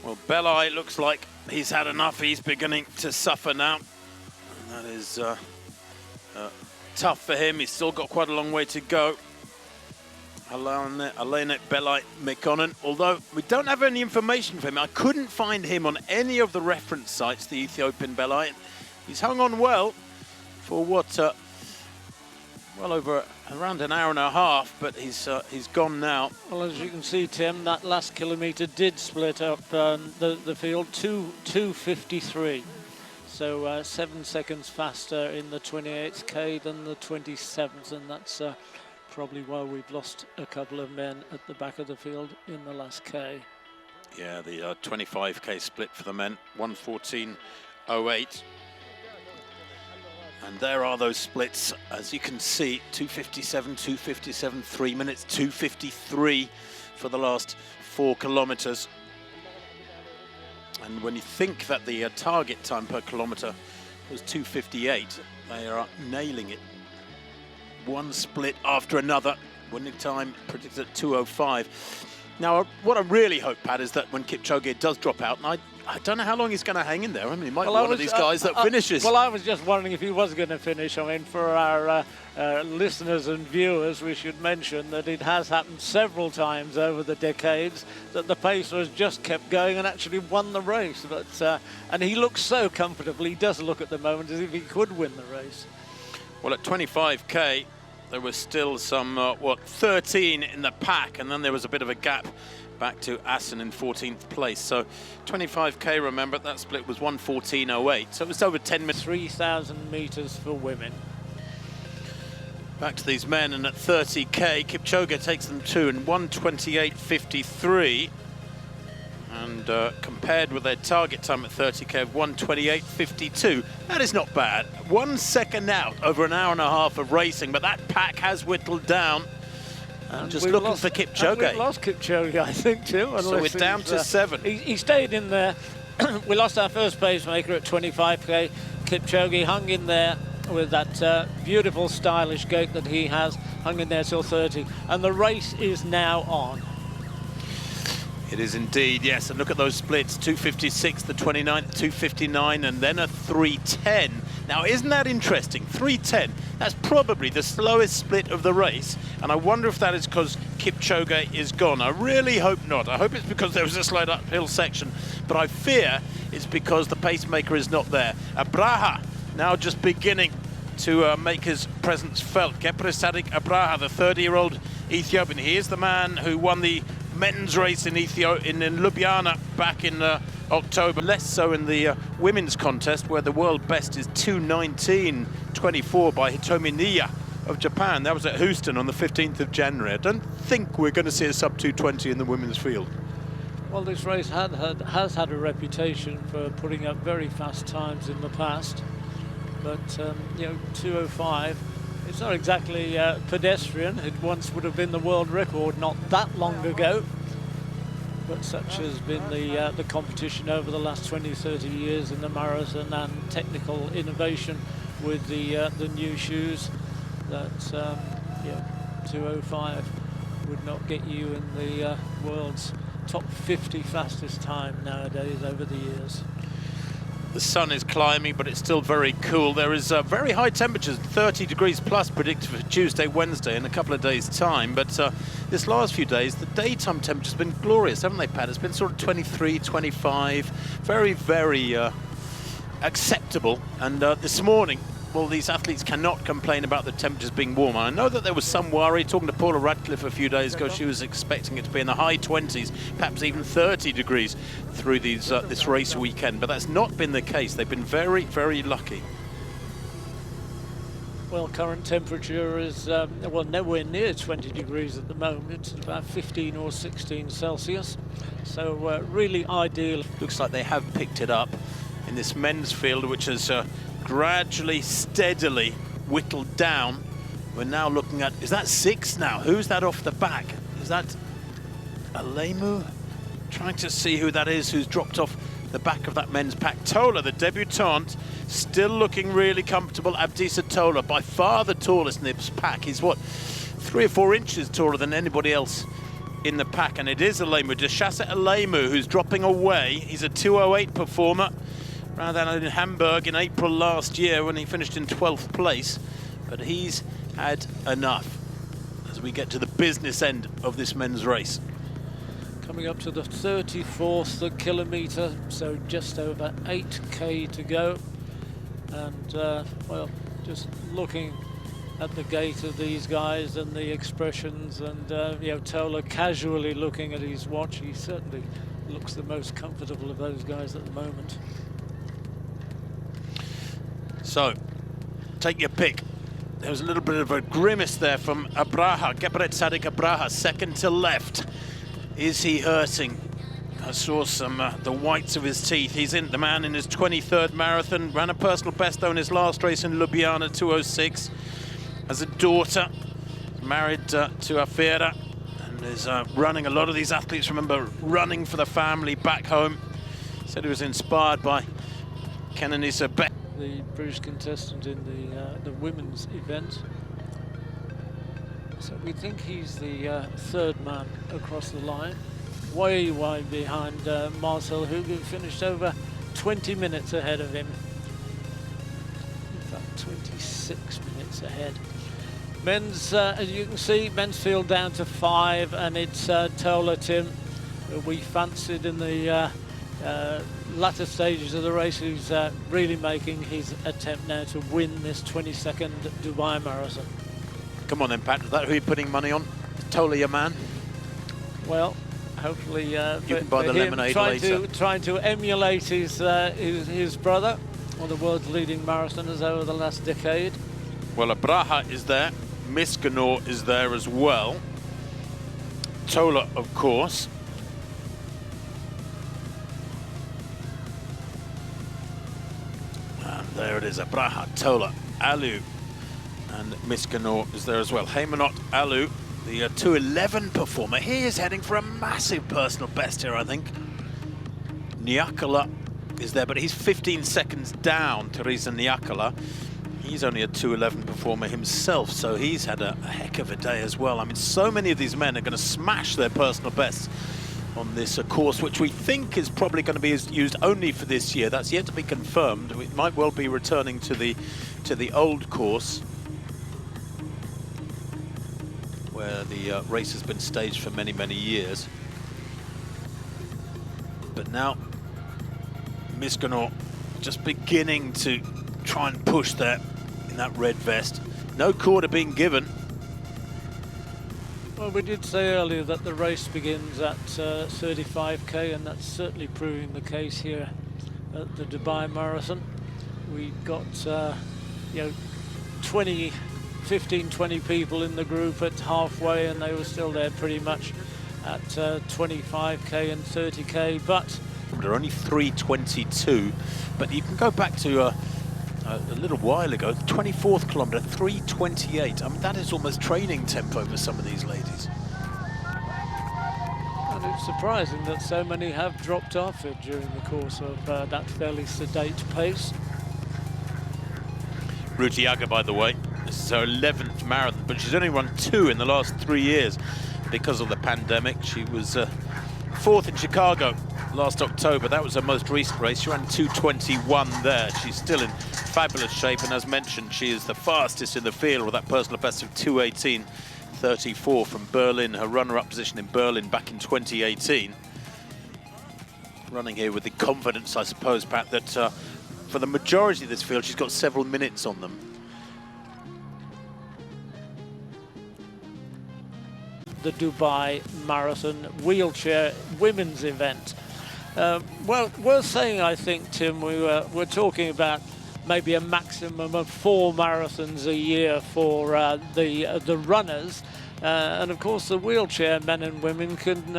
Well, Belai looks like he's had enough. He's beginning to suffer now. And that is tough for him. He's still got quite a long way to go. Alene Belai Mekonnen, although we don't have any information for him. I couldn't find him on any of the reference sites, the Ethiopian Belai. He's hung on well for what, well over around an hour and a half, but he's gone now. Well, as you can see, Tim, that last kilometre did split up the field, 2:53. So 7 seconds faster in the 28th K than the 27th, and that's probably why we've lost a couple of men at the back of the field in the last K. Yeah, the 25k split for the men, 1:14.08. And there are those splits, as you can see, 2:57, 2:57, 3 minutes, 2:53 for the last 4 kilometres. And when you think that the target time per kilometre was 2:58, they are nailing it. One split after another. Winning time predicted at 2:05. Now, what I really hope, Pat, is that when Kipchoge does drop out, and I don't know how long he's going to hang in there. I mean, he might be one of these guys that finishes. Well, I was just wondering if he was going to finish. I mean, for our listeners and viewers, we should mention that it has happened several times over the decades that the pacer has just kept going and actually won the race. But and he looks so comfortable. He does look at the moment as if he could win the race. Well, at 25k, there was still some, 13 in the pack, and then there was a bit of a gap back to Assen in 14th place. So 25k, remember, that split was 1:14.08, so it was over 10 minutes. 3,000 metres for women. Back to these men, and at 30k, Kipchoge takes them to in 1:28.53, and compared with their target time at 30k of 1:28.52, that is not bad. 1 second out over an hour and a half of racing, but that pack has whittled down. And just looking for Kipchoge. We've lost Kipchoge, I think, too. So we're down to 7. He stayed in there. We lost our first pacemaker at 25k. Kipchoge hung in there with that beautiful, stylish gait that he has, hung in there till 30. And the race is now on. It is indeed, yes. And look at those splits. 2:56, the 29th, 2:59, and then a 3:10. Now, isn't that interesting? 3:10. That's probably the slowest split of the race. And I wonder if that is because Kipchoge is gone. I really hope not. I hope it's because there was a slight uphill section. But I fear it's because the pacemaker is not there. Abraha now just beginning to make his presence felt. Gebre Sadik Abraha, the 30-year-old Ethiopian. He is the man who won the men's race in Ljubljana back in October. Less so in the women's contest, where the world best is 2:19.24 by Hitomi Niya of Japan. That was at Houston on the 15th of January. I don't think we're going to see a sub 2:20 in the women's field. Well, this race has had a reputation for putting up very fast times in the past, but 2:05. It's not exactly pedestrian. It once would have been the world record not that long ago. But such has been the competition over the last 20, 30 years in the marathon, and technical innovation with the new shoes, that 2:05 would not get you in the world's top 50 fastest time nowadays over the years. The sun is climbing, but it's still very cool. There is very high temperatures, 30 degrees plus predicted for Tuesday, Wednesday in a couple of days' time. But this last few days, the daytime temperature's been glorious, haven't they, Pat? It's been sort of 23, 25, very, very acceptable. And this morning, well, these athletes cannot complain about the temperatures being warm. I know that there was some worry. Talking to Paula Radcliffe a few days ago, she was expecting it to be in the high 20s, perhaps even 30 degrees through these this race weekend. But that's not been the case. They've been very, very lucky. Well, current temperature is, nowhere near 20 degrees at the moment. It's about 15 or 16 Celsius. So really ideal. Looks like they have picked it up in this men's field, which has gradually, steadily whittled down. We're now looking at, is that 6 now? Who's that off the back? Is that Alemu? Trying to see who that is, who's dropped off the back of that men's pack. Tola, the debutante, still looking really comfortable. Abdisa Tola, by far the tallest in this pack. He's what, 3 or 4 inches taller than anybody else in the pack, and it is Alemu, Deshasa Alemu, who's dropping away. He's a 2:08 performer. Ran that in Hamburg in April last year when he finished in 12th place, but he's had enough as we get to the business end of this men's race. Coming up to the 34th kilometre, so just over 8k to go. And well, just looking at the gait of these guys and the expressions, and Tola casually looking at his watch. He certainly looks the most comfortable of those guys at the moment. So, take your pick. There was a little bit of a grimace there from Abraha, Gebre Sadik Abraha, second to left. Is he hurting? I saw some the whites of his teeth. He's the man in his 23rd marathon, ran a personal best though in his last race in Ljubljana, 2:06. Has a daughter, married to Afera, and is running. A lot of these athletes, remember, running for the family back home. Said he was inspired by Kenenisa Beck, the British contestant in the women's event. So we think he's the 3rd man across the line. way behind Marcel Hug, who finished over 20 minutes ahead of him. In fact, 26 minutes ahead. Men's, as you can see, men's field down to 5, and it's Tola, Tim, who we fancied in the latter stages of the race, who's really making his attempt now to win this 22nd Dubai Marathon. Come on then, Pat, is that who you're putting money on? Tola, your man? Well, hopefully you can buy the lemonade later. Trying to emulate his brother, one of the world's leading marathoners over the last decade. Well, Abraha is there, Miskenor is there as well. Tola, of course. And there it is, Abraha, Tola, Alu, and Miskenor is there as well. Haymanot Alu, the 2:11 performer. He is heading for a massive personal best here, I think. Niakala is there, but he's 15 seconds down, Teresa Niakala. He's only a 2:11 performer himself, so he's had a heck of a day as well. I mean, so many of these men are going to smash their personal bests on this course, which we think is probably going to be used only for this year. That's yet to be confirmed. It might well be returning to the old course, where the race has been staged for many, many years. But now, Miskenor just beginning to try and push there in that red vest. No quarter being given. Well, we did say earlier that the race begins at 35k, and that's certainly proving the case here at the Dubai Marathon. We got, you know, 15, 20 people in the group at halfway, and they were still there pretty much at 25k and 30k, but they're only 3:22, but you can go back to a little while ago, the 24th kilometre, 3:28. I mean, that is almost training tempo for some of these ladies. And it's surprising that so many have dropped off it during the course of that fairly sedate pace. Rutiaga, by the way, this is her 11th marathon, but she's only run 2 in the last 3 years because of the pandemic. She was 4th in Chicago last October. That was her most recent race. She ran 2:21 there. She's still in fabulous shape, and as mentioned, she is the fastest in the field with that personal best of 2:18.34 from Berlin, her runner-up position in Berlin back in 2018. Running here with the confidence, I suppose, Pat, that for the majority of this field, she's got several minutes on them. The Dubai Marathon wheelchair women's event. Well, worth saying, I think, Tim, we're talking about maybe a maximum of 4 marathons a year for the runners, and of course the wheelchair men and women can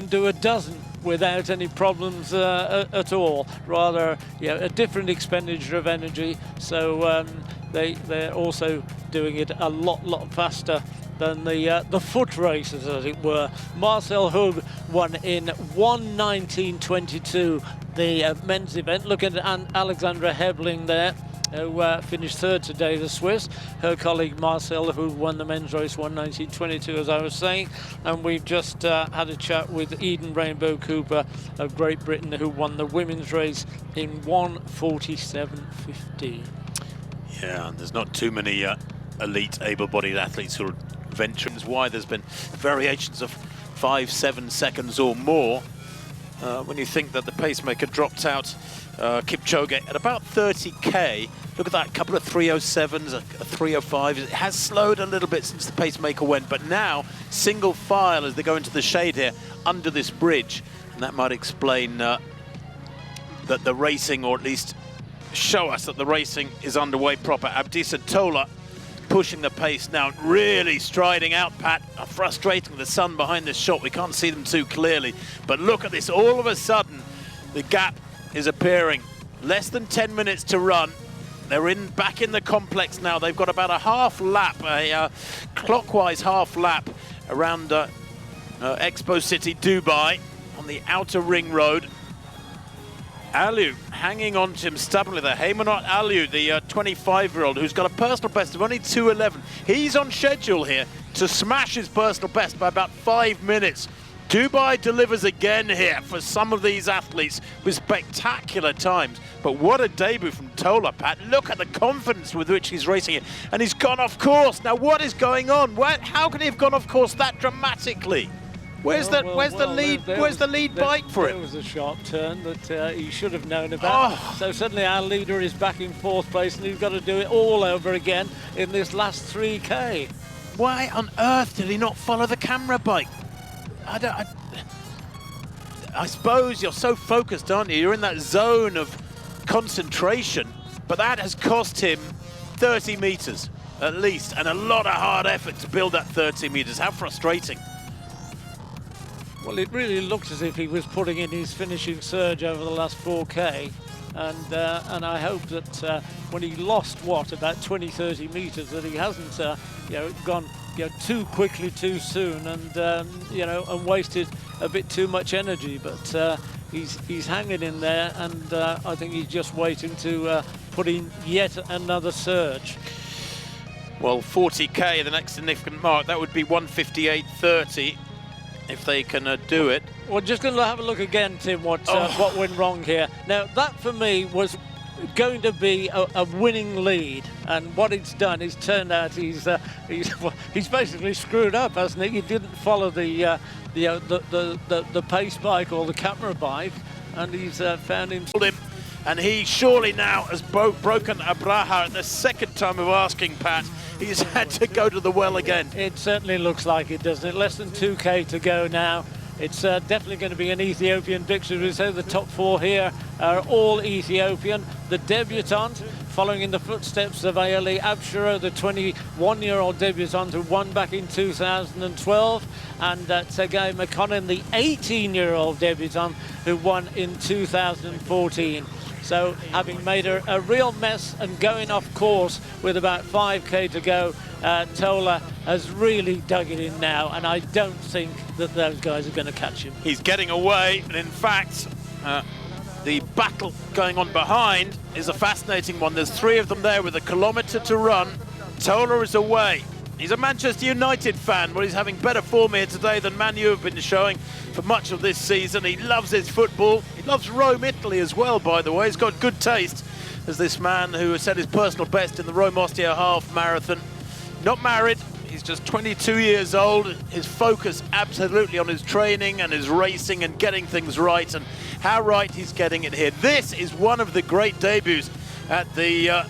do a dozen without any problems at all. Rather, a different expenditure of energy. So they're also doing it a lot faster than the foot races, as it were. Marcel Hug won in 1:19.22 the men's event. Look at Alexandra Hebling there, who finished 3rd today, the Swiss. Her colleague Marcel Hug won the men's race 1:19.22, as I was saying. And we've just had a chat with Eden Rainbow Cooper of Great Britain, who won the women's race in 1:47.15. Yeah, and there's not too many elite able-bodied athletes who are venturing. Why there's been variations of 5-7 seconds or more. When you think that the pacemaker dropped out, Kipchoge at about 30k. Look at that, a couple of 3:07s, a 3:05. It has slowed a little bit since the pacemaker went, but now single file as they go into the shade here under this bridge, and that might explain that the racing, or at least show us that the racing is underway proper. Abdisa Tola pushing the pace now, really striding out, Pat. Frustrating the sun behind this shot. We can't see them too clearly, but look at this. All of a sudden, the gap is appearing. Less than 10 minutes to run. They're back in the complex now. They've got about a half lap, a clockwise half lap around Expo City, Dubai, on the outer ring road. Alu hanging on to him stubbornly there. Haymanot Alu, the 25-year-old, who's got a personal best of only 2:11. He's on schedule here to smash his personal best by about 5 minutes Dubai delivers again here for some of these athletes with spectacular times. But what a debut from Tola, Pat. Look at the confidence with which he's racing it. And he's gone off course. Now, what is going on? How can he have gone off course that dramatically? Where's the lead bike for him? There was a sharp turn that he should have known about. Oh. So suddenly our leader is back in 4th place, and he's got to do it all over again in this last 3K. Why on earth did he not follow the camera bike? I suppose you're so focused, aren't you? You're in that zone of concentration, but that has cost him 30 meters at least, and a lot of hard effort to build that 30 meters. How frustrating. Well, it really looked as if he was putting in his finishing surge over the last 4K, and I hope that when he lost about 20-30 meters, that he hasn't gone too quickly too soon and and wasted a bit too much energy. But he's hanging in there, and I think he's just waiting to put in yet another surge. Well, 40k, the next significant mark, that would be 1:58.30 if they can do it. We're just going to have a look again, Tim, what went wrong here. Now, that for me was going to be a winning lead, and what it's done is turned out he's basically screwed up, hasn't he? He didn't follow the pace bike or the camera bike, and he's found him. And he surely now has broken Abraha at the second time of asking, Pat. He's had to go to the well again. It certainly looks like it, doesn't it? Less than 2K to go now. It's definitely going to be an Ethiopian victory. So the top 4 here are all Ethiopian. The debutant, following in the footsteps of Ayeli Abshira, the 21-year-old debutant who won back in 2012, and Tsegay McConnell, the 18-year-old debutant who won in 2014. So having made a real mess and going off course with about 5K to go, Tola has really dug it in now, and I don't think that those guys are going to catch him. He's getting away, and in fact, the battle going on behind is a fascinating one. There's 3 of them there with a kilometre to run. Tola is away. He's a Manchester United fan. Well, he's having better form here today than Man U have been showing for much of this season. He loves his football. He loves Rome, Italy as well, by the way. He's got good taste, as this man who has set his personal best in the Rome Ostia half marathon. Not married. He's just 22 years old. His focus absolutely on his training and his racing and getting things right, and how right he's getting it here. This is one of the great debuts at the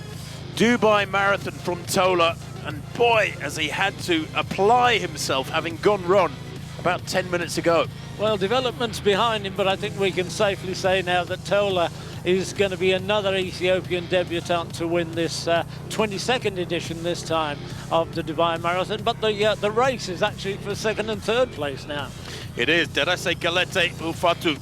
Dubai Marathon from Tola. And boy, has he had to apply himself, having gone wrong about 10 minutes ago. Well, developments behind him, but I think we can safely say now that Tola is going to be another Ethiopian debutant to win this 22nd edition this time of the Dubai Marathon. But the race is actually for 2nd and 3rd place now. It is. Dera Galete Ufatu,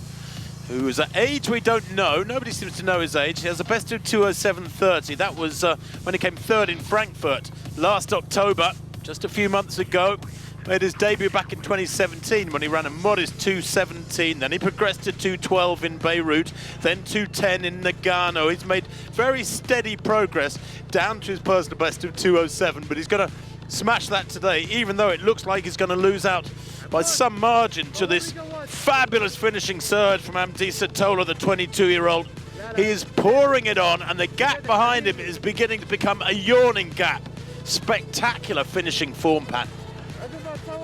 whose age we don't know. Nobody seems to know his age. He has a best of 2:07.30. That was when he came 3rd in Frankfurt last October, just a few months ago. Made his debut back in 2017 when he ran a modest 2:17. Then he progressed to 2:12 in Beirut, then 2:10 in Nagano. He's made very steady progress down to his personal best of 2:07, but he's going to smash that today, even though it looks like he's going to lose out by some margin to this fabulous finishing surge from Abdisa Tola, the 22-year-old. He is pouring it on, and the gap behind him is beginning to become a yawning gap. Spectacular finishing form, Pat.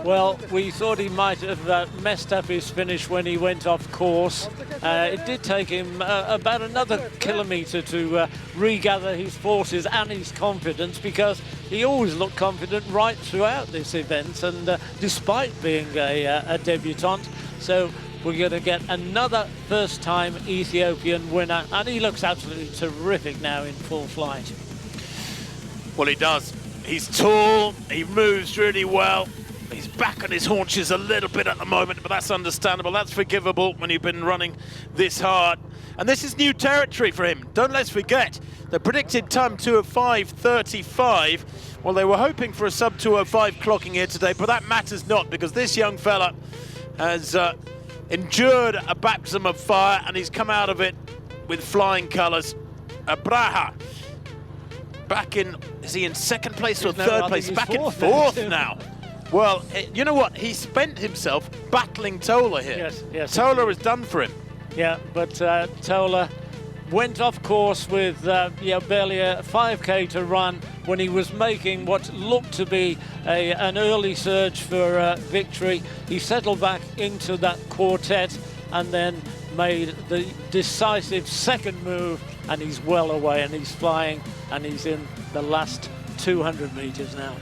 Well, we thought he might have messed up his finish when he went off course. It did take him about another kilometre to regather his forces and his confidence, because he always looked confident right throughout this event, and despite being a debutant. So we're going to get another first-time Ethiopian winner, and he looks absolutely terrific now in full flight. Well, he does. He's tall, he moves really well. He's back on his haunches a little bit at the moment, but that's understandable. That's forgivable when you've been running this hard. And this is new territory for him. Don't let's forget, the predicted time 2:05.35. Well, they were hoping for a sub 2:05 clocking here today, but that matters not, because this young fella has endured a baptism of fire, and he's come out of it with flying colours. Abraha, back in, is he in 2nd place or 3rd place? Back in 4th now. Well, you know what? He spent himself battling Tola here. Yes, yes. Tola is done for him. Yeah, but Tola went off course with barely a 5k to run when he was making what looked to be an early surge for victory. He settled back into that quartet and then made the decisive second move, and he's well away and he's flying, and he's in the last 200 meters now.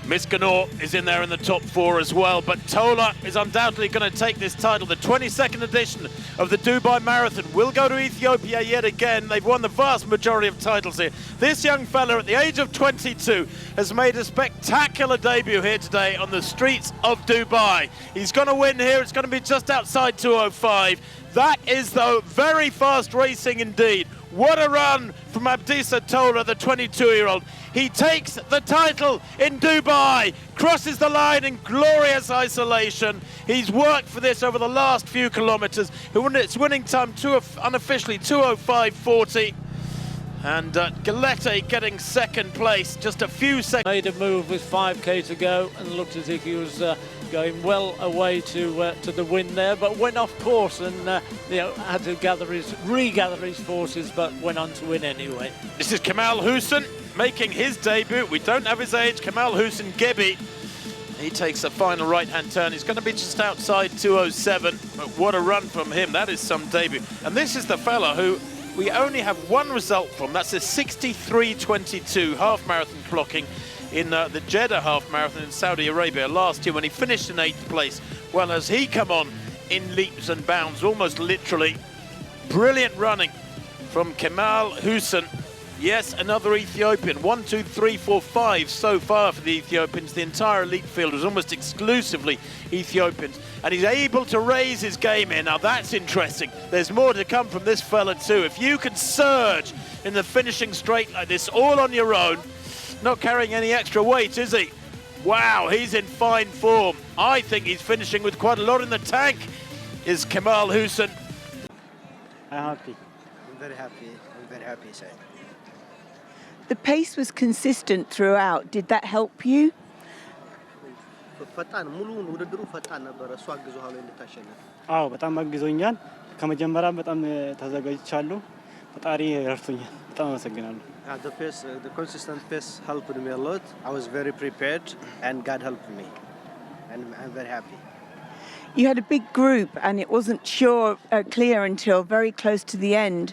Miskanor is in there in the top 4 as well, but Tola is undoubtedly going to take this title. The 22nd edition of the Dubai Marathon will go to Ethiopia yet again. They've won the vast majority of titles here. This young fella at the age of 22 has made a spectacular debut here today on the streets of Dubai. He's going to win here. It's going to be just outside 2:05. That is, though, very fast racing indeed. What a run from Abdisa Tola, the 22-year-old. He takes the title in Dubai, crosses the line in glorious isolation. He's worked for this over the last few kilometres. Its winning time unofficially 2:05.40. And Galete getting second place, just a few seconds. Made a move with 5k to go and looked as if he was going well away to the win there, but went off course and had to regather his forces, but went on to win anyway. This is Kamal Hussein making his debut. We don't have his age. Kamal Hussein Gebi. He takes a final right-hand turn. He's going to be just outside 2:07, but what a run from him. That is some debut. And this is the fella who we only have one result from. That's a 63:22 half marathon clocking in the Jeddah half marathon in Saudi Arabia last year when he finished in 8th place. Well, as he come on in leaps and bounds, almost literally. Brilliant running from Kamal Hussein. Yes, another Ethiopian. 1, 2, 3, 4, 5 so far for the Ethiopians. The entire elite field was almost exclusively Ethiopians. And he's able to raise his game here. Now that's interesting. There's more to come from this fella too. If you can surge in the finishing straight like this, all on your own, not carrying any extra weight, is he? Wow, he's in fine form. I think he's finishing with quite a lot in the tank, is Kamal Hussein. I'm happy. I'm very happy. I'm very happy, sir. The pace was consistent throughout. Did that help you? አዎ በጣም አግዞኛል። ከመጀመሪያ በጣም ተዘጋጅቻለሁ። ፈጣሪ ረድቶኛል። በጣም አመሰግናለሁ። The consistent pace helped me a lot. I was very prepared and God helped me. And I'm very happy. You had a big group and it wasn't clear until very close to the end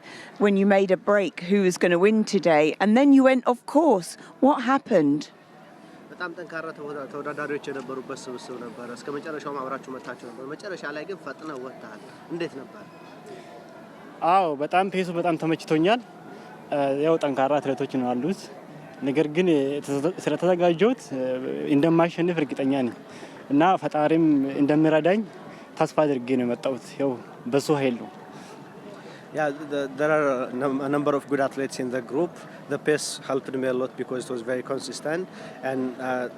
when you made a break who was going to win today, and then you went off course. What happened? በጣም ጠንካራ ተወዳዳሪዎች የነበሩበት ስብስብ ነበር። እስከ መጨረሻው አብራችሁ መታችሁ ነበር። መጨረሻ ላይ ግን ፈጥነው ወጣል። እንዴት ነበር? አዎ በጣም ፔሱ በጣም ተመችቶኛል። ያው ጠንካራ አትሌቶች ነው ያሉት። ነገር ግን ስለተዘጋጀሁት እንደማሸንፍ እርግጠኛ ነኝ እና ፈጣሪም እንደሚረዳኝ ተስፋ አድርጌ ነው የመጣሁት። ያው በሱ ኃይል ነው። Yeah, there are a number of good athletes in the group. The pace helped me a lot because it was very consistent, and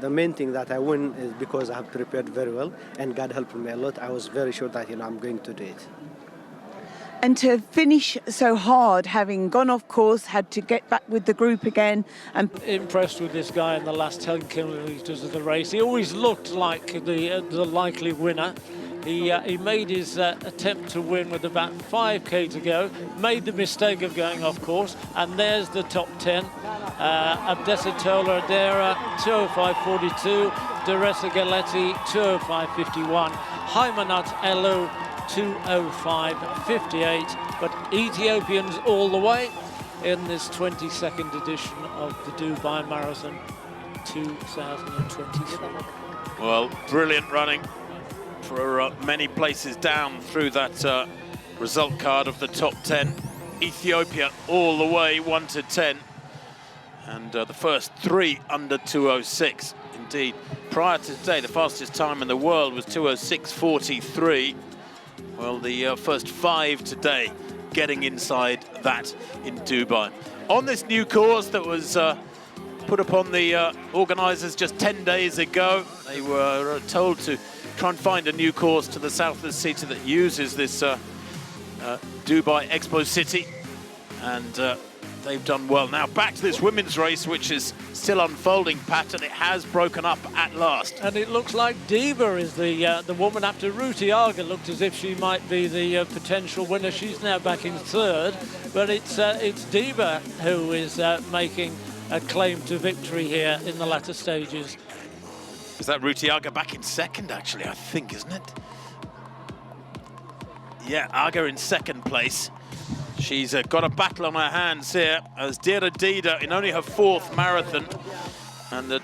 the main thing that I win is because I have prepared very well, and God helped me a lot. I was very sure that I'm going to do it. And to finish so hard, having gone off course, had to get back with the group again. And impressed with this guy in the last 10 kilometres of the race. He always looked like the likely winner. He made his attempt to win with about 5k to go, made the mistake of going off course, and there's the top 10. Abdisa Tola, Dera, 2:05.42, Dera Galeti, 2:05.51, Haimanot Elu, 2:05.58, but Ethiopians all the way in this 22nd edition of the Dubai Marathon 2023. Well, brilliant running for many places down through that result card of the top 10. Ethiopia all the way 1 to 10, and the first 3 under 2:06. Indeed, prior to today, the fastest time in the world was 2:06.43. Well, the first 5 today getting inside that in Dubai. On this new course that was put upon the organisers just 10 days ago, they were told to try and find a new course to the south of the city that uses this Dubai Expo City, and they've done well. Now back to this women's race, which is still unfolding, Pat, and it has broken up at last. And it looks like Dida is the woman after Ruti Aga looked as if she might be the potential winner. She's now back in third, but it's Dida who is making a claim to victory here in the latter stages. Is that Ruti Aga back in second, actually, I think, isn't it? Yeah, Aga in second place. She's got a battle on her hands here as Dida in only her fourth marathon. And the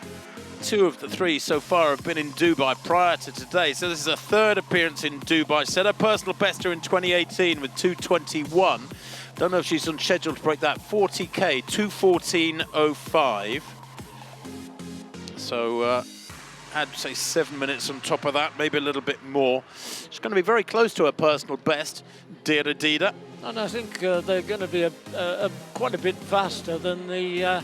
two of the three so far have been in Dubai prior to today. So this is a third appearance in Dubai. Set her personal best in 2018 with 2:21. Don't know if she's on schedule to break that 40K, 2:14.05. So I'd say 7 minutes on top of that, maybe a little bit more. She's going to be very close to her personal best, Dida. And I think they're going to be quite a bit faster than the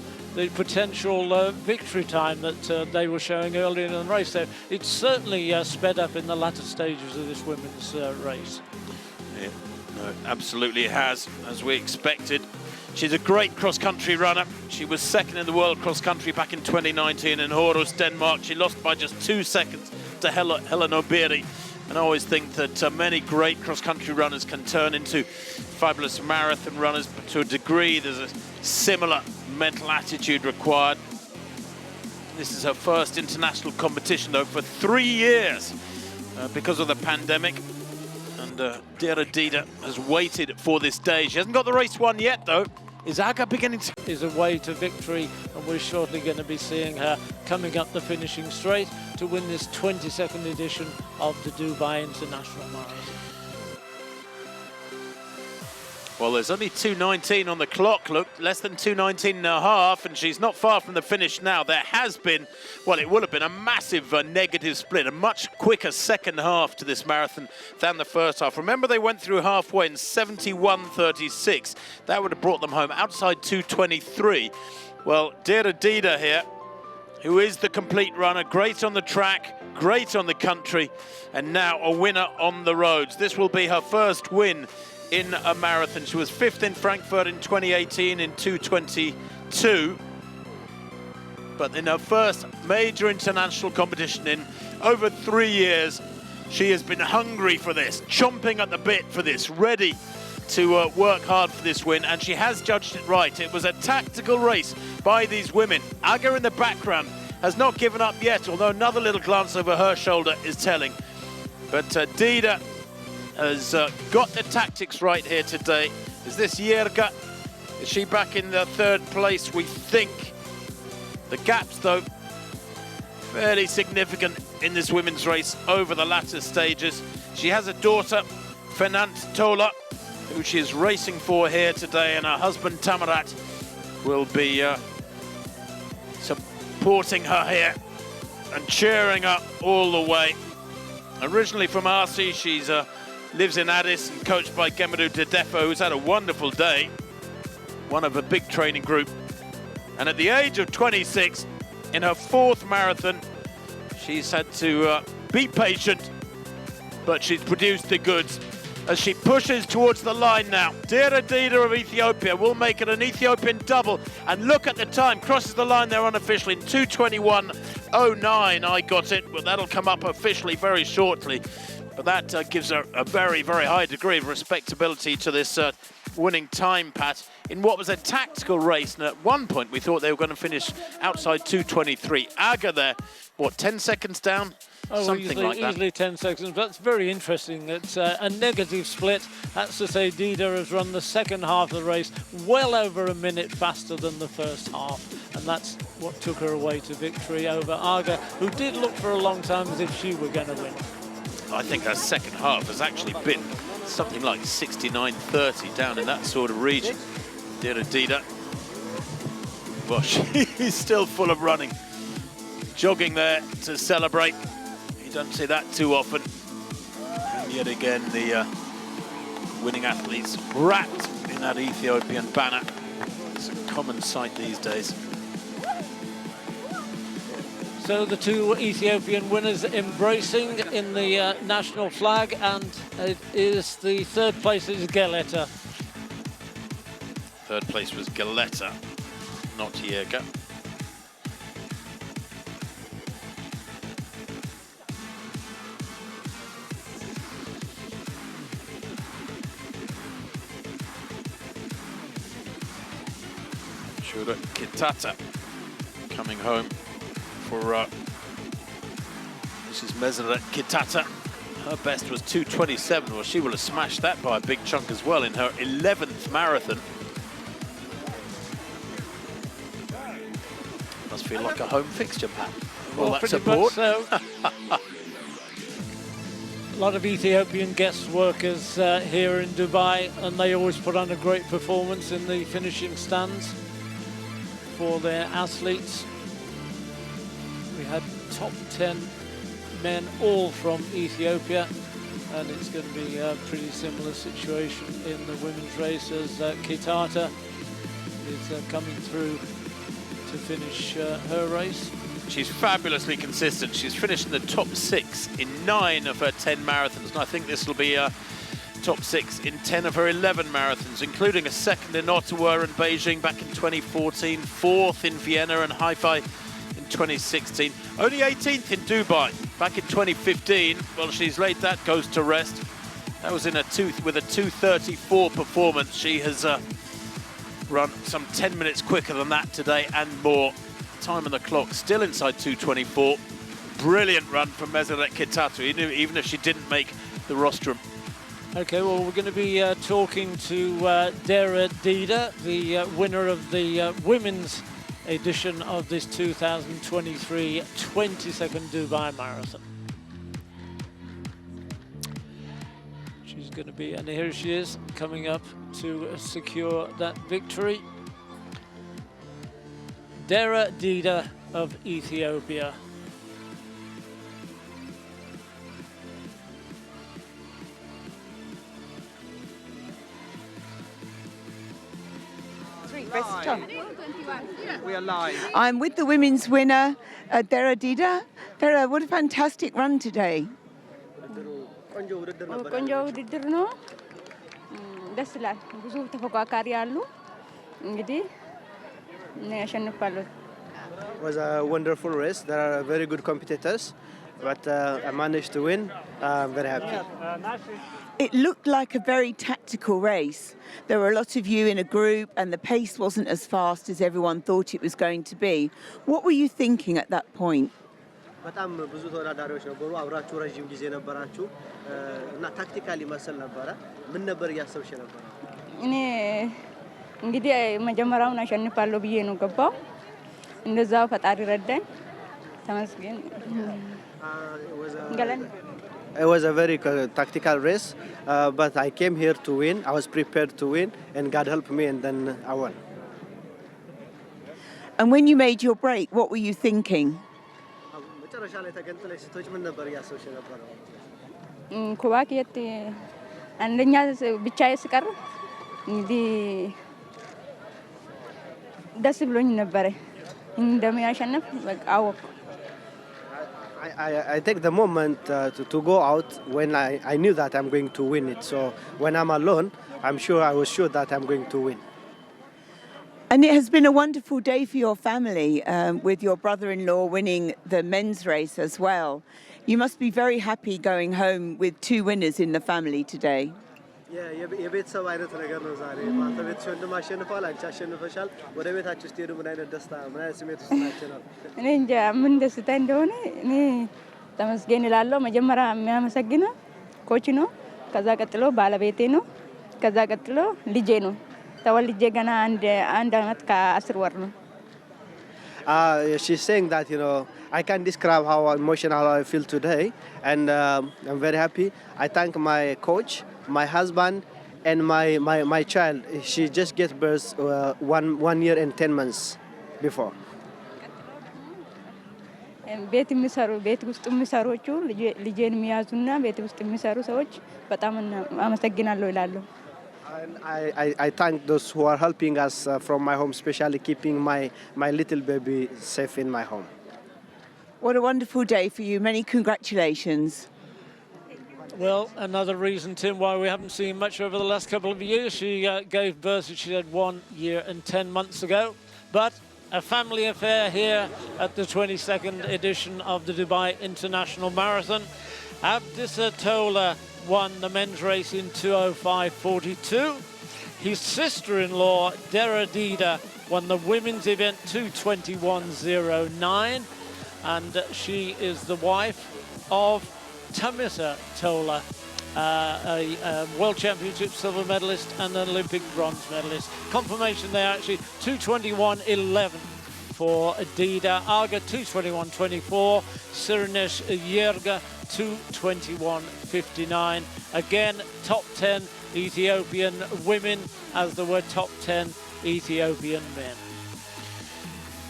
potential victory time that they were showing earlier in the race. So it's certainly sped up in the latter stages of this women's race. Yeah, no, absolutely it has, as we expected. She's a great cross-country runner. She was second in the world cross-country back in 2019 in Aarhus, Denmark. She lost by just 2 seconds to Helen Obiri. And I always think that many great cross-country runners can turn into fabulous marathon runners, but to a degree there's a similar mental attitude required. This is her first international competition, though, for 3 years because of the pandemic. And Dida has waited for this day. She hasn't got the race won yet, though. Is Aga beginning to... Is a way to victory, and we're shortly going to be seeing her coming up the finishing straight to win this 22nd edition of the Dubai International Marathon. Well, there's only 2:19 on the clock, look, less than 2:19 and a half, and she's not far from the finish now. There has been, well, it would have been a massive negative split, a much quicker second half to this marathon than the first half. Remember, they went through halfway in 71.36. That would have brought them home outside 2:23. Well, Dida here, who is the complete runner, great on the track, great on the country, and now a winner on the roads. This will be her first win in a marathon. She was 5th in Frankfurt in 2018 in 2:22. But in her first major international competition in over 3 years, she has been hungry for this, chomping at the bit for this, ready to work hard for this win, and she has judged it right. It was a tactical race by these women. Aga in the background has not given up yet, although another little glance over her shoulder is telling. But Dida has got the tactics right here today. Is this Yerga? Is she back in the third place? We think. The gaps, though, fairly significant in this women's race over the latter stages. She has a daughter, Abdisa Tola, who she is racing for here today, and her husband, Tamarat, will be supporting her here and cheering her all the way. Originally from Arsi, she's lives in Addis and coached by Gemeru Dedefo, who's had a wonderful day, one of a big training group. And at the age of 26, in her fourth marathon, she's had to be patient, but she's produced the goods as she pushes towards the line now. Dida of Ethiopia will make it an Ethiopian double, and look at the time, crosses the line there unofficially in 2:21.09. I got it, but that'll come up officially very shortly. But that gives her a very, very high degree of respectability to this winning time, Pat, in what was a tactical race. And at one point, we thought they were going to finish outside 2:23. Aga there, what, 10 seconds down? Oh, something like that. Easily 10 seconds. That's very interesting. It's a negative split. That's to say Dida has run the second half of the race well over a minute faster than the first half. And that's what took her away to victory over Aga, who did look for a long time as if she were going to win. I think her second half has actually been something like 69.30, down in that sort of region. Dida. Well, she's still full of running. Jogging there to celebrate. You don't see that too often. And yet again, the winning athletes wrapped in that Ethiopian banner. It's a common sight these days. So the two Ethiopian winners embracing in the national flag, and it is the third place is Geleta. Third place was Galetta, not Jäger. Shura Kitata coming home for this is Meseret Kitata. Her best was 2:27. Well, she will have smashed that by a big chunk as well in her 11th marathon. Must feel like a home fixture, Pat. All that pretty support. much so. A lot of Ethiopian guest workers here in Dubai, and they always put on a great performance in the finishing stands for their athletes. We had top 10 men all from Ethiopia, and it's going to be a pretty similar situation in the women's race as Kitata is coming through to finish her race. She's fabulously consistent. She's finished in the top 6 in 9 of her 10 marathons, and I think this will be top 6 in 10 of her 11 marathons, including a second in Ottawa and Beijing back in 2014, 4th in Vienna and Haifa in 2016, only 18th in Dubai back in 2015. Well, she's laid that goes to rest. That was in with a 2:34 performance. She has run some 10 minutes quicker than that today and more. Time on the clock still inside 2:24. Brilliant run from Meseret Kitatu, even if she didn't make the rostrum. Okay, well, we're going to be talking to Dera Dida, the winner of the women's edition of this 2023 22nd Dubai Marathon. She's going to be, and here she is, coming up to secure that victory. Dera Dida of Ethiopia. We are live. I'm with the women's winner, Dera Dida. Dera, what a fantastic run today. ቆንጆ ውድድር ነው። ደስ ይላል። ብዙ ተፎካካሪ አሉ። እንግዲህ ያሸንፋለሁ። It was a wonderful race. There are very good competitors, but I managed to win. I'm very happy. It looked like a very tactical race. There were a lot of you in a group and the pace wasn't as fast as everyone thought it was going to be. What were you thinking at that point? በጣም ብዙ ተወዳዳሪዎች ነበሩ። አብራችሁ ረጅም ጊዜ ነበራችሁ እና ታክቲካሊ መሰል ነበረ። ምን ነበር እያሰብሽ ነበር? እኔ እንግዲህ መጀመሪያውን አሸንፋለሁ ብዬ ነው ገባው። እንደዛው ፈጣሪ ረዳኝ። ተመስገን። It was a very tactical race, but I came here to win. I was prepared to win, and God helped me, and then I won. And when you made your break, what were you thinking? ኩባኬት አንደኛ ብቻዬ ስቀር እንግዲህ ደስ ብሎኝ ነበር እንደሚያሸንፍ በቃ አወቅኩ። I take the moment to go out when I knew that I'm going to win it. So when I'm alone, I was sure that I'm going to win. And it has been a wonderful day for your family, with your brother-in-law winning the men's race as well. You must be very happy going home with 2 winners in the family today. የቤተሰብ አይነት ነገር ነው ዛሬ። አንተ ቤት ወንድም አሸንፏል፣ አንቺ አሸንፈሻል። ወደ ቤታችሁ ስትሄዱ ምን አይነት ደስታ፣ ምን አይነት ስሜት ውስጥ ናችሁ? እኔ እንጃ ምን ደስታ እንደሆነ እኔ ተመስገን እላለሁ። መጀመሪያ የሚያመሰግነው ኮች ነው፣ ከዛ ቀጥሎ ባለቤቴ ነው፣ ከዛ ቀጥሎ ልጄ ነው። ተወልጄ ገና አንድ አመት ከ10 ወር ነው። She's saying that, I can't describe how emotional I feel today, and I'm very happy. I thank my coach, my husband, and my child. She just gave birth 1 year and 10 months before. ቤት ውስጥ የሚሰሩቹ ልጄን የሚያዙና ቤት ውስጥ የሚሰሩ ሰዎች በጣም አመሰግናለሁ ይላለሁ። I thank those who are helping us from my home, especially keeping my little baby safe in my home. What a wonderful day for you. Many congratulations. Well, another reason, Tim, why we haven't seen much over the last couple of years. She gave birth, she said, 1 year and 10 months ago. But a family affair here at the 22nd edition of the Dubai International Marathon. Abdisa Tola won the men's race in 2:05.42. His sister-in-law, Dera Dida, won the women's event 2:21.09. And she is the wife of Abdisa Tola, a World Championship silver medalist and an Olympic bronze medalist. Confirmation there actually 2:21.11 for Dida, Aga 2:21.24, Sirinesh Yerga 2:21.59. Again, top 10 Ethiopian women as there were top 10 Ethiopian men.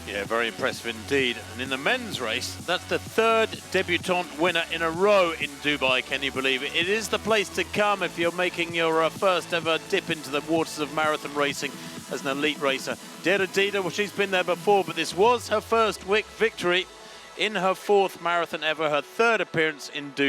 Yeah, very impressive indeed. And in the men's race, that's the third debutante winner in a row in Dubai, can you believe it? It is the place to come if you're making your first ever dip into the waters of marathon racing as an elite racer. Dera Dida, well, she's been there before, but this was her first victory in her fourth marathon ever, her third appearance in Dubai.